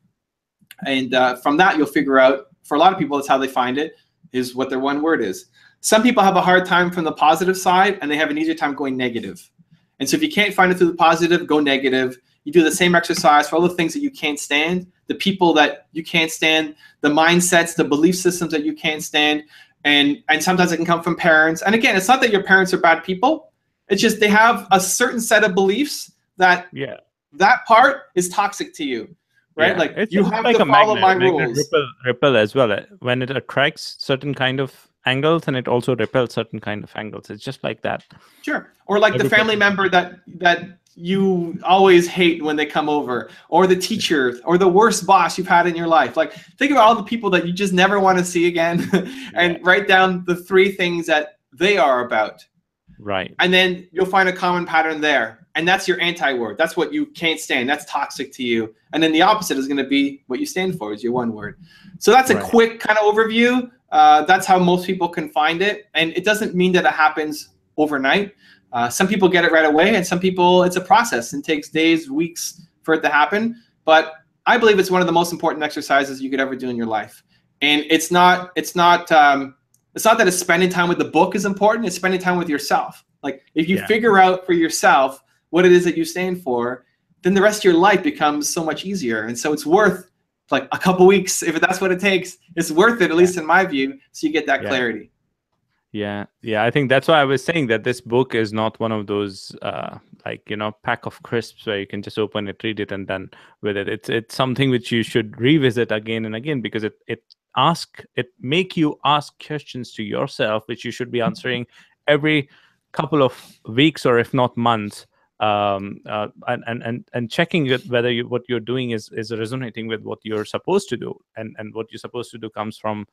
And from that, you'll figure out, for a lot of people, that's how they find it, is what their one word is. Some people have a hard time from the positive side, and they have an easier time going negative. And so if you can't find it through the positive, go negative. You do the same exercise for all the things that you can't stand, the people that you can't stand, the mindsets, the belief systems that you can't stand. And sometimes it can come from parents. And again, it's not that your parents are bad people. It's just they have a certain set of beliefs that that part is toxic to you, right? Yeah. Like you have to follow my rules. Ripple as well. When it attracts certain kind of angles and it also repels certain kind of angles. It's just like that. Sure. Or like the family member that you always hate when they come over, or the teacher, or the worst boss you've had in your life. Like think about all the people that you just never want to see again and write down the 3 things that they are about. Right. And then you'll find a common pattern there. And that's your anti-word. That's what you can't stand. That's toxic to you. And then the opposite is going to be what you stand for, is your one word. So that's a quick kind of overview. That's how most people can find it. And it doesn't mean that it happens overnight. Some people get it right away, and some people it's a process and takes days, weeks for it to happen. But I believe it's one of the most important exercises you could ever do in your life. And it's not that it's spending time with the book is important. It's spending time with yourself. Like if you figure out for yourself what it is that you stand for, then the rest of your life becomes so much easier. And so it's worth like a couple weeks, if that's what it takes, it's worth it, at least in my view, so you get that clarity. Yeah, I think that's why I was saying that this book is not one of those like, pack of crisps where you can just open it, read it, and done with it. It's something which you should revisit again and again, because it make you ask questions to yourself, which you should be answering every couple of weeks, or if not months, and checking whether what you're doing is resonating with what you're supposed to do, and what you're supposed to do comes from,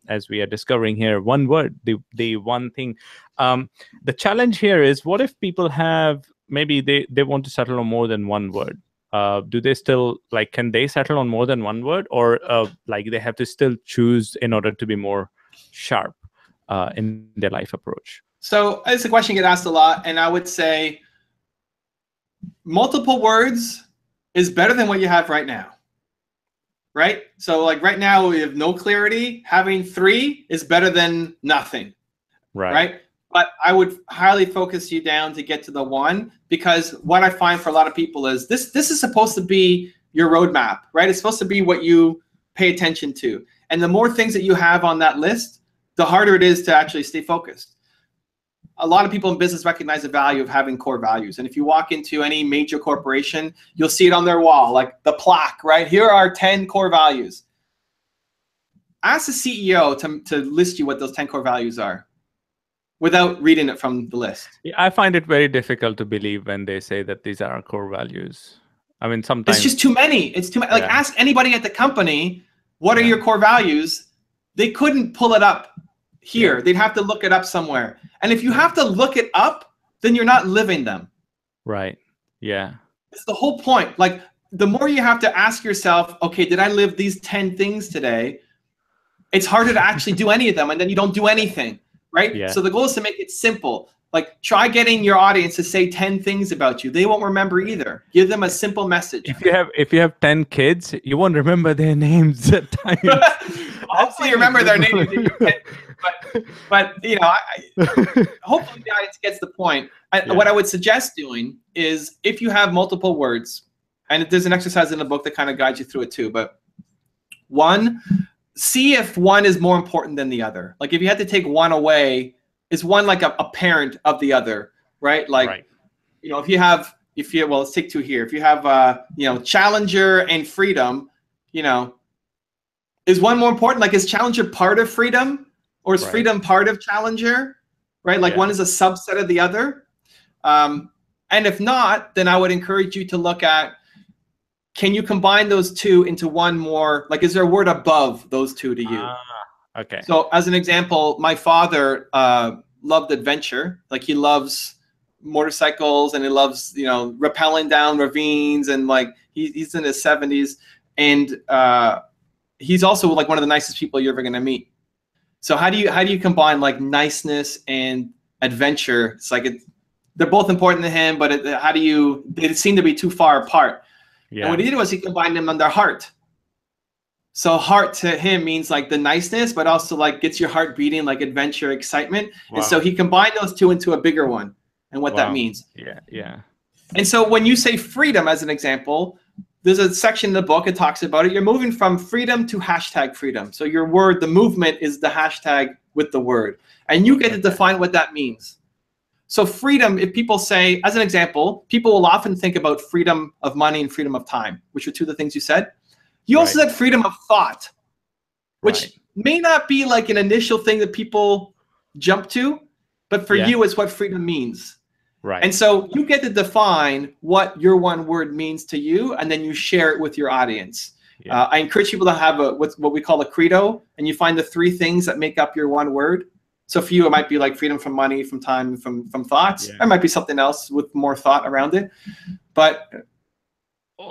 as we are discovering here, one word, the one thing. The challenge here is, what if people have, maybe they want to settle on more than one word? Do they still, like, can they settle on more than one word, or like they have to still choose in order to be more sharp in their life approach? So it's a question you get asked a lot, and I would say multiple words is better than what you have right now. Right? So like right now we have no clarity. Having 3 is better than nothing. Right? But I would highly focus you down to get to the 1, because what I find for a lot of people is this is supposed to be your roadmap, right? It's supposed to be what you pay attention to. And the more things that you have on that list, the harder it is to actually stay focused. A lot of people in business recognize the value of having core values. And if you walk into any major corporation, you'll see it on their wall, like the plaque, right? Here are 10 core values. Ask the CEO to list you what those 10 core values are without reading it from the list. Yeah, I find it very difficult to believe when they say that these are our core values. I mean, sometimes it's just too many. It's too many. Like, ask anybody at the company, what are your core values? They couldn't pull it up here. They'd have to look it up somewhere. And if you have to look it up, then you're not living them. Right. Yeah. It's the whole point. Like, the more you have to ask yourself, okay, did I live these 10 things today? It's harder to actually do any of them, and then you don't do anything, right? Yeah. So the goal is to make it simple. Like, try getting your audience to say 10 things about you. They won't remember either. Give them a simple message. If you have 10 kids, you won't remember their names at times. Hopefully you remember their names. But hopefully the audience gets the point. What I would suggest doing is, if you have multiple words, and there's an exercise in the book that kind of guides you through it too, but 1, see if 1 is more important than the other. Like, if you had to take 1 away, is 1 like a parent of the other, right? Like, if you have, well, let's take 2 here. If you have, challenger and freedom, is 1 more important? Like, is challenger part of freedom, or is freedom part of challenger, right? Like, 1 is a subset of the other. And if not, then I would encourage you to look at, can you combine those 2 into 1 more? Like, is there a word above those 2 to you? Okay. So as an example, my father loved adventure. Like, he loves motorcycles, and he loves, rappelling down ravines, and like he's in his 70s, and he's also like one of the nicest people you're ever gonna meet. So how do you combine like niceness and adventure? It's like they're both important to him, but they seem to be too far apart. Yeah. And what he did was he combined them under heart. So heart to him means like the niceness, but also like gets your heart beating, like adventure, excitement. Wow. And so he combined those 2 into a bigger one, and what that means. Yeah. And so when you say freedom, as an example, there's a section in the book that talks about it. You're moving from freedom to #freedom. So your word, the movement, is the hashtag with the word. And you get to define what that means. So freedom, if people say, as an example, people will often think about freedom of money and freedom of time, which are 2 of the things you said. You also said freedom of thought, which may not be like an initial thing that people jump to, but for you, it's what freedom means. Right. And so you get to define what your 1 word means to you, and then you share it with your audience. Yeah. I encourage people to have what we call a credo, and you find the 3 things that make up your 1 word. So for you, it might be like freedom from money, from time, from thoughts. Yeah. There might be something else with more thought around it, but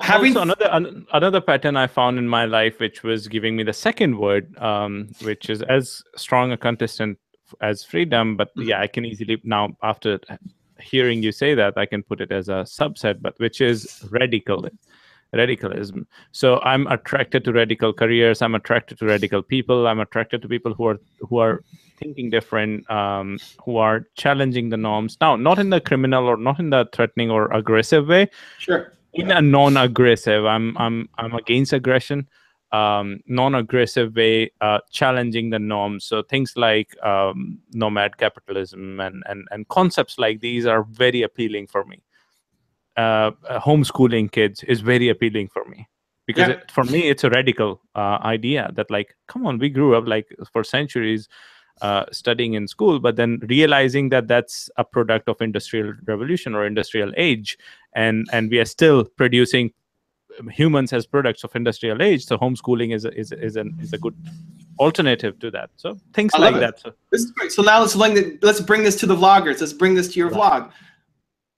having another pattern I found in my life, which was giving me the 2nd word, which is as strong a contestant as freedom, but I can easily now, after hearing you say that, I can put it as a subset, but which is radicalism. So I'm attracted to radical careers. I'm attracted to radical people. I'm attracted to people who are thinking different, who are challenging the norms. Now, not in the criminal or not in the threatening or aggressive way. Sure. in a non-aggressive. I'm against aggression. Non-aggressive way, challenging the norms. So things like nomad capitalism and concepts like these are very appealing for me. Homeschooling kids is very appealing for me because Yeah. for me it's a radical idea that, like, come on, we grew up like for centuries studying in school, but then realizing that that's a product of industrial revolution or industrial age, and we are still producing humans as products of industrial age. So homeschooling is a good alternative to that. So things I love like it. that. So This is great. So now let's bring this to the vloggers. Let's bring this to your vlog.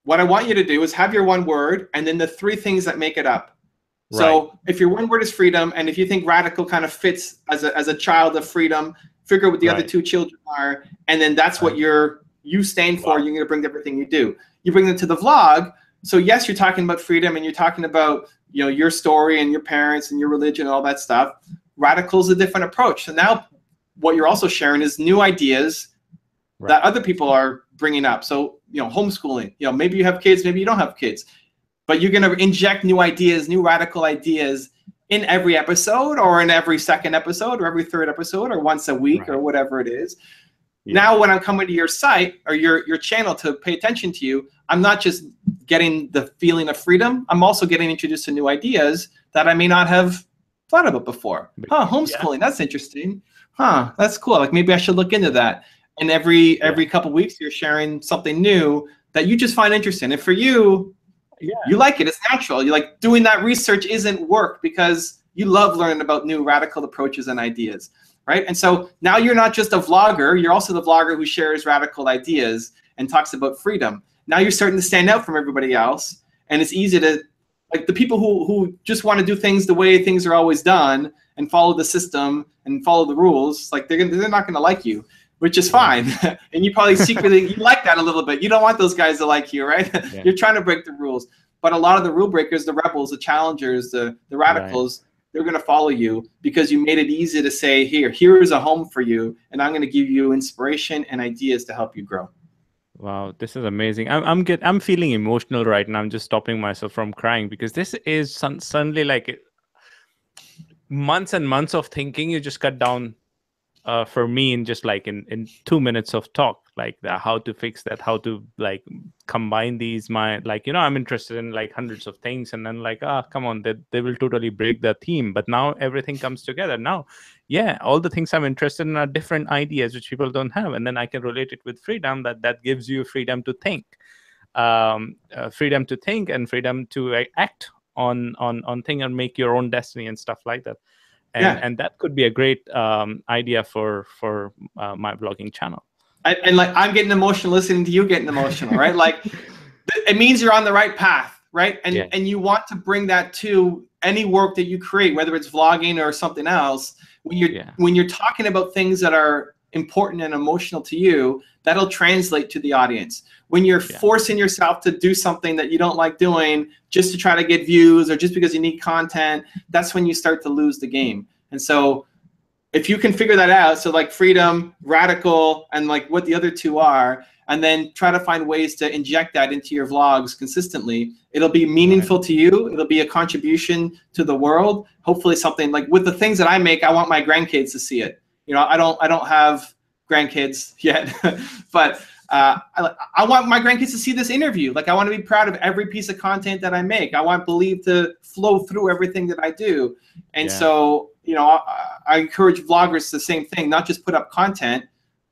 What I want you to do is have your one word and then the three things that make it up. So if your one word is freedom, and if you think radical kind of fits as a child of freedom, figure out what the other two children are, and then that's what you stand for. You're going to bring everything you do. You bring them to the vlog. So yes, you're talking about freedom, and you're talking about, you know, your story and your parents and your religion and all that stuff. Radical is a different approach. So now what you're also sharing is new ideas that other people are bringing up. So, you know, homeschooling, you know, maybe you have kids, maybe you don't have kids, but you're going to inject new ideas, new radical ideas in every episode, or in every second episode, or every third episode, or once a week, or whatever it is. Now, when I'm coming to your site or your channel to pay attention to you, I'm not just getting the feeling of freedom. I'm also getting introduced to new ideas that I may not have thought about before. Huh, homeschooling, that's interesting. Huh, that's cool. Like, maybe I should look into that. And every couple weeks, you're sharing something new that you just find interesting. And for you, you like it. It's natural. You like doing that research isn't work, because you love learning about new radical approaches and ideas, right? And so now you're not just a vlogger. You're also the vlogger who shares radical ideas and talks about freedom. Now you're starting to stand out from everybody else. And it's easy to, like, the people who just want to do things the way things are always done and follow the system and follow the rules, like, they're not going to like you, which is fine. And you probably secretly, you like that a little bit. You don't want those guys to like you, right? You're trying to break the rules. But a lot of the rule breakers, the rebels, the challengers, the radicals, they're going to follow you because you made it easy to say, here is a home for you, and I'm going to give you inspiration and ideas to help you grow. Wow, this is amazing. I'm feeling emotional right now. I'm just stopping myself from crying, because this is suddenly like months and months of thinking you just cut down for me in just like in 2 minutes of talk, like how to fix that, how to like combine these, I'm interested in like hundreds of things, and then like, come on, they will totally break the theme, but now everything comes together. Now all the things I'm interested in are different ideas which people don't have, and then I can relate it with freedom, that gives you freedom to think, freedom to think and freedom to act on thing and make your own destiny and stuff like that. And that could be a great idea for my vlogging channel. And like, I'm getting emotional listening to you getting emotional, right? Like, it means you're on the right path, right? And you want to bring that to any work that you create, whether it's vlogging or something else. When you're talking about things that are important and emotional to you, that'll translate to the audience. When you're forcing yourself to do something that you don't like doing just to try to get views or just because you need content, that's when you start to lose the game. And so if you can figure that out, so like freedom, radical, and like what the other two are, and then try to find ways to inject that into your vlogs consistently, it'll be meaningful to you. It'll be a contribution to the world. Hopefully something like, with the things that I make, I want my grandkids to see it. You know, I don't have grandkids yet, but I want my grandkids to see this interview. Like, I want to be proud of every piece of content that I make. I want Believe to flow through everything that I do. And so, you know, I encourage vloggers the same thing, not just put up content,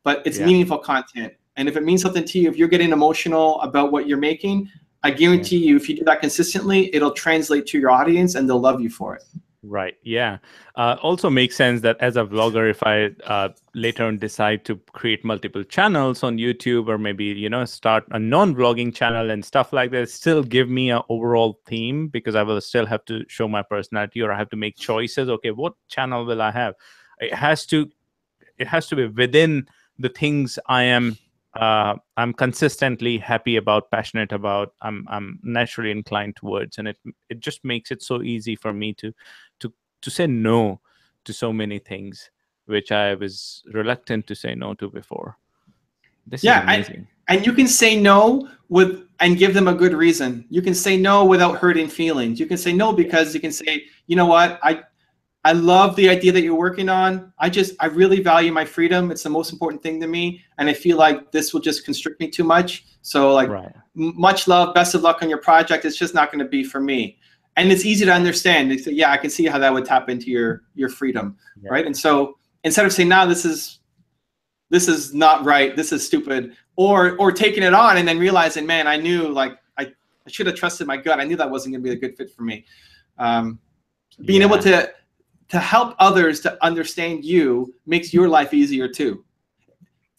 but it's meaningful content. And if it means something to you, if you're getting emotional about what you're making, I guarantee you, if you do that consistently, it'll translate to your audience and they'll love you for it. Right. Yeah. Also makes sense that as a vlogger, if I later on decide to create multiple channels on YouTube, or maybe, you know, start a non-vlogging channel and stuff like that, still give me an overall theme, because I will still have to show my personality, or I have to make choices. Okay, what channel will I have? It has to be within the things I'm consistently happy about, passionate about, I'm naturally inclined towards, and it just makes it so easy for me to say no to so many things which I was reluctant to say no to before. This is amazing. And you can say no and give them a good reason. You can say no without hurting feelings. You can say no because you can say, you know what, I love the idea that you're working on. I really value my freedom. It's the most important thing to me. And I feel like this will just constrict me too much. So like, much love, best of luck on your project. It's just not going to be for me. And it's easy to understand. They say, yeah, I can see how that would tap into your freedom, right? And so instead of saying, no, this is not right, this is stupid, or taking it on and then realizing, man, I knew, like, I should have trusted my gut. I knew that wasn't going to be a good fit for me. Being able to help others to understand you makes your life easier too.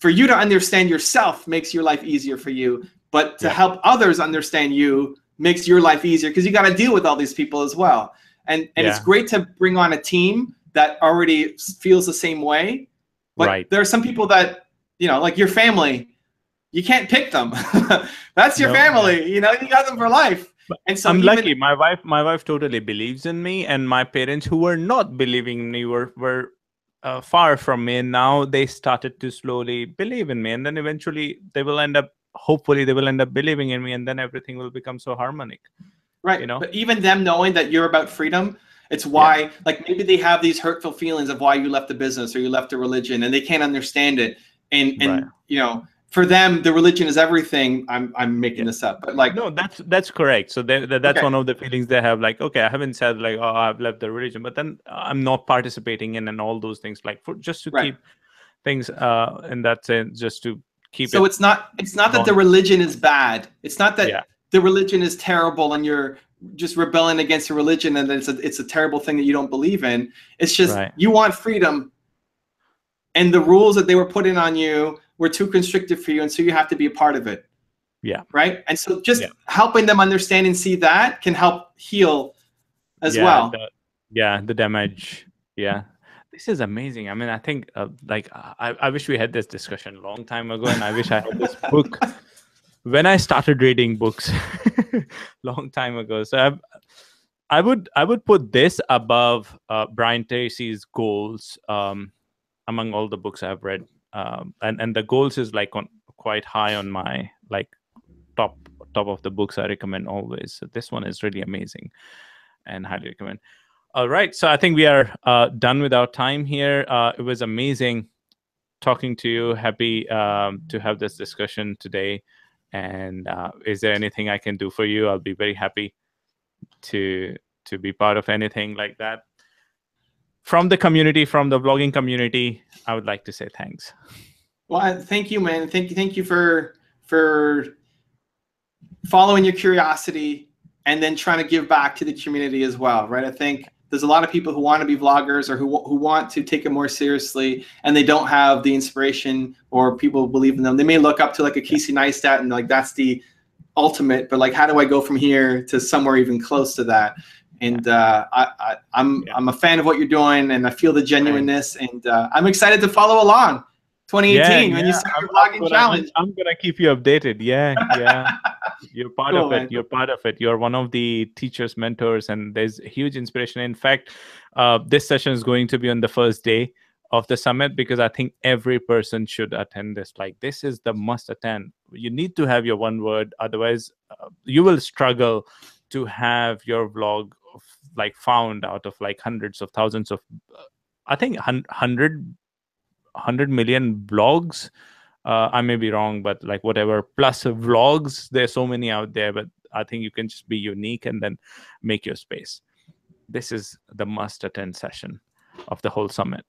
For you to understand yourself makes your life easier for you, but to help others understand you makes your life easier because you got to deal with all these people as well. And it's great to bring on a team that already feels the same way. But there are some people that, you know, like your family, you can't pick them. That's your family. You know, you got them for life. And so I'm lucky. My wife totally believes in me, and my parents, who were not believing in me, were far from me, and now they started to slowly believe in me, and then eventually they will end up. Hopefully, they will end up believing in me, and then everything will become so harmonic. Right. You know. But even them knowing that you're about freedom, it's why, like, maybe they have these hurtful feelings of why you left the business or you left the religion, and they can't understand it. And you know, for them, the religion is everything. I'm making this up, but like, no, that's correct. So that's one of the feelings they have. Like, okay, I haven't said like, oh, I've left the religion, but then I'm not participating in and all those things. Like, just to keep things in that sense, just to keep. So it's not that the religion is bad. It's not that the religion is terrible and you're just rebelling against the religion and it's a terrible thing that you don't believe in. It's just you want freedom, and the rules that they were putting on you were too constrictive for you, and so you have to be a part of it. Yeah. Right. And so just helping them understand and see that can help heal as well. The damage. Yeah. This is amazing. I mean, I think like I wish we had this discussion a long time ago, and I wish I had this book when I started reading books long time ago. So I would put this above Brian Tracy's Goals among all the books I've read. And the Goals is like quite high on my like top of the books I recommend always. So this one is really amazing and highly recommend. All right, so I think we are done with our time here. It was amazing talking to you. Happy to have this discussion today. And is there anything I can do for you? I'll be very happy to be part of anything like that. From the community, from the vlogging community, I would like to say thanks. Well, thank you, man. Thank you for following your curiosity and then trying to give back to the community as well, right? I think there's a lot of people who want to be vloggers or who want to take it more seriously, and they don't have the inspiration or people who believe in them. They may look up to like a Casey Neistat and like that's the ultimate, but like how do I go from here to somewhere even close to that? And I'm a fan of what you're doing, and I feel the genuineness, and I'm excited to follow along. 2018 when you start your vlogging challenge. I'm gonna keep you updated. Yeah. You're part of it. Man. You're part of it. You're one of the teachers, mentors, and there's huge inspiration. In fact, this session is going to be on the first day of the summit because I think every person should attend this. Like, this is the must attend. You need to have your one word, otherwise you will struggle to have your vlog like found out of like hundreds of thousands of, I think 100 million vlogs. I may be wrong, but like whatever, plus vlogs, there's so many out there, but I think you can just be unique and then make your space. This is the must attend session of the whole summit.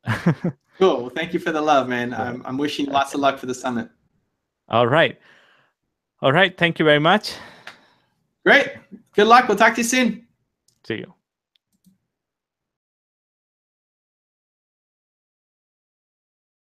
Cool. Well, thank you for the love, man. I'm wishing you lots of luck for the summit. All right. Thank you very much. Great. Good luck. We'll talk to you soon. See you.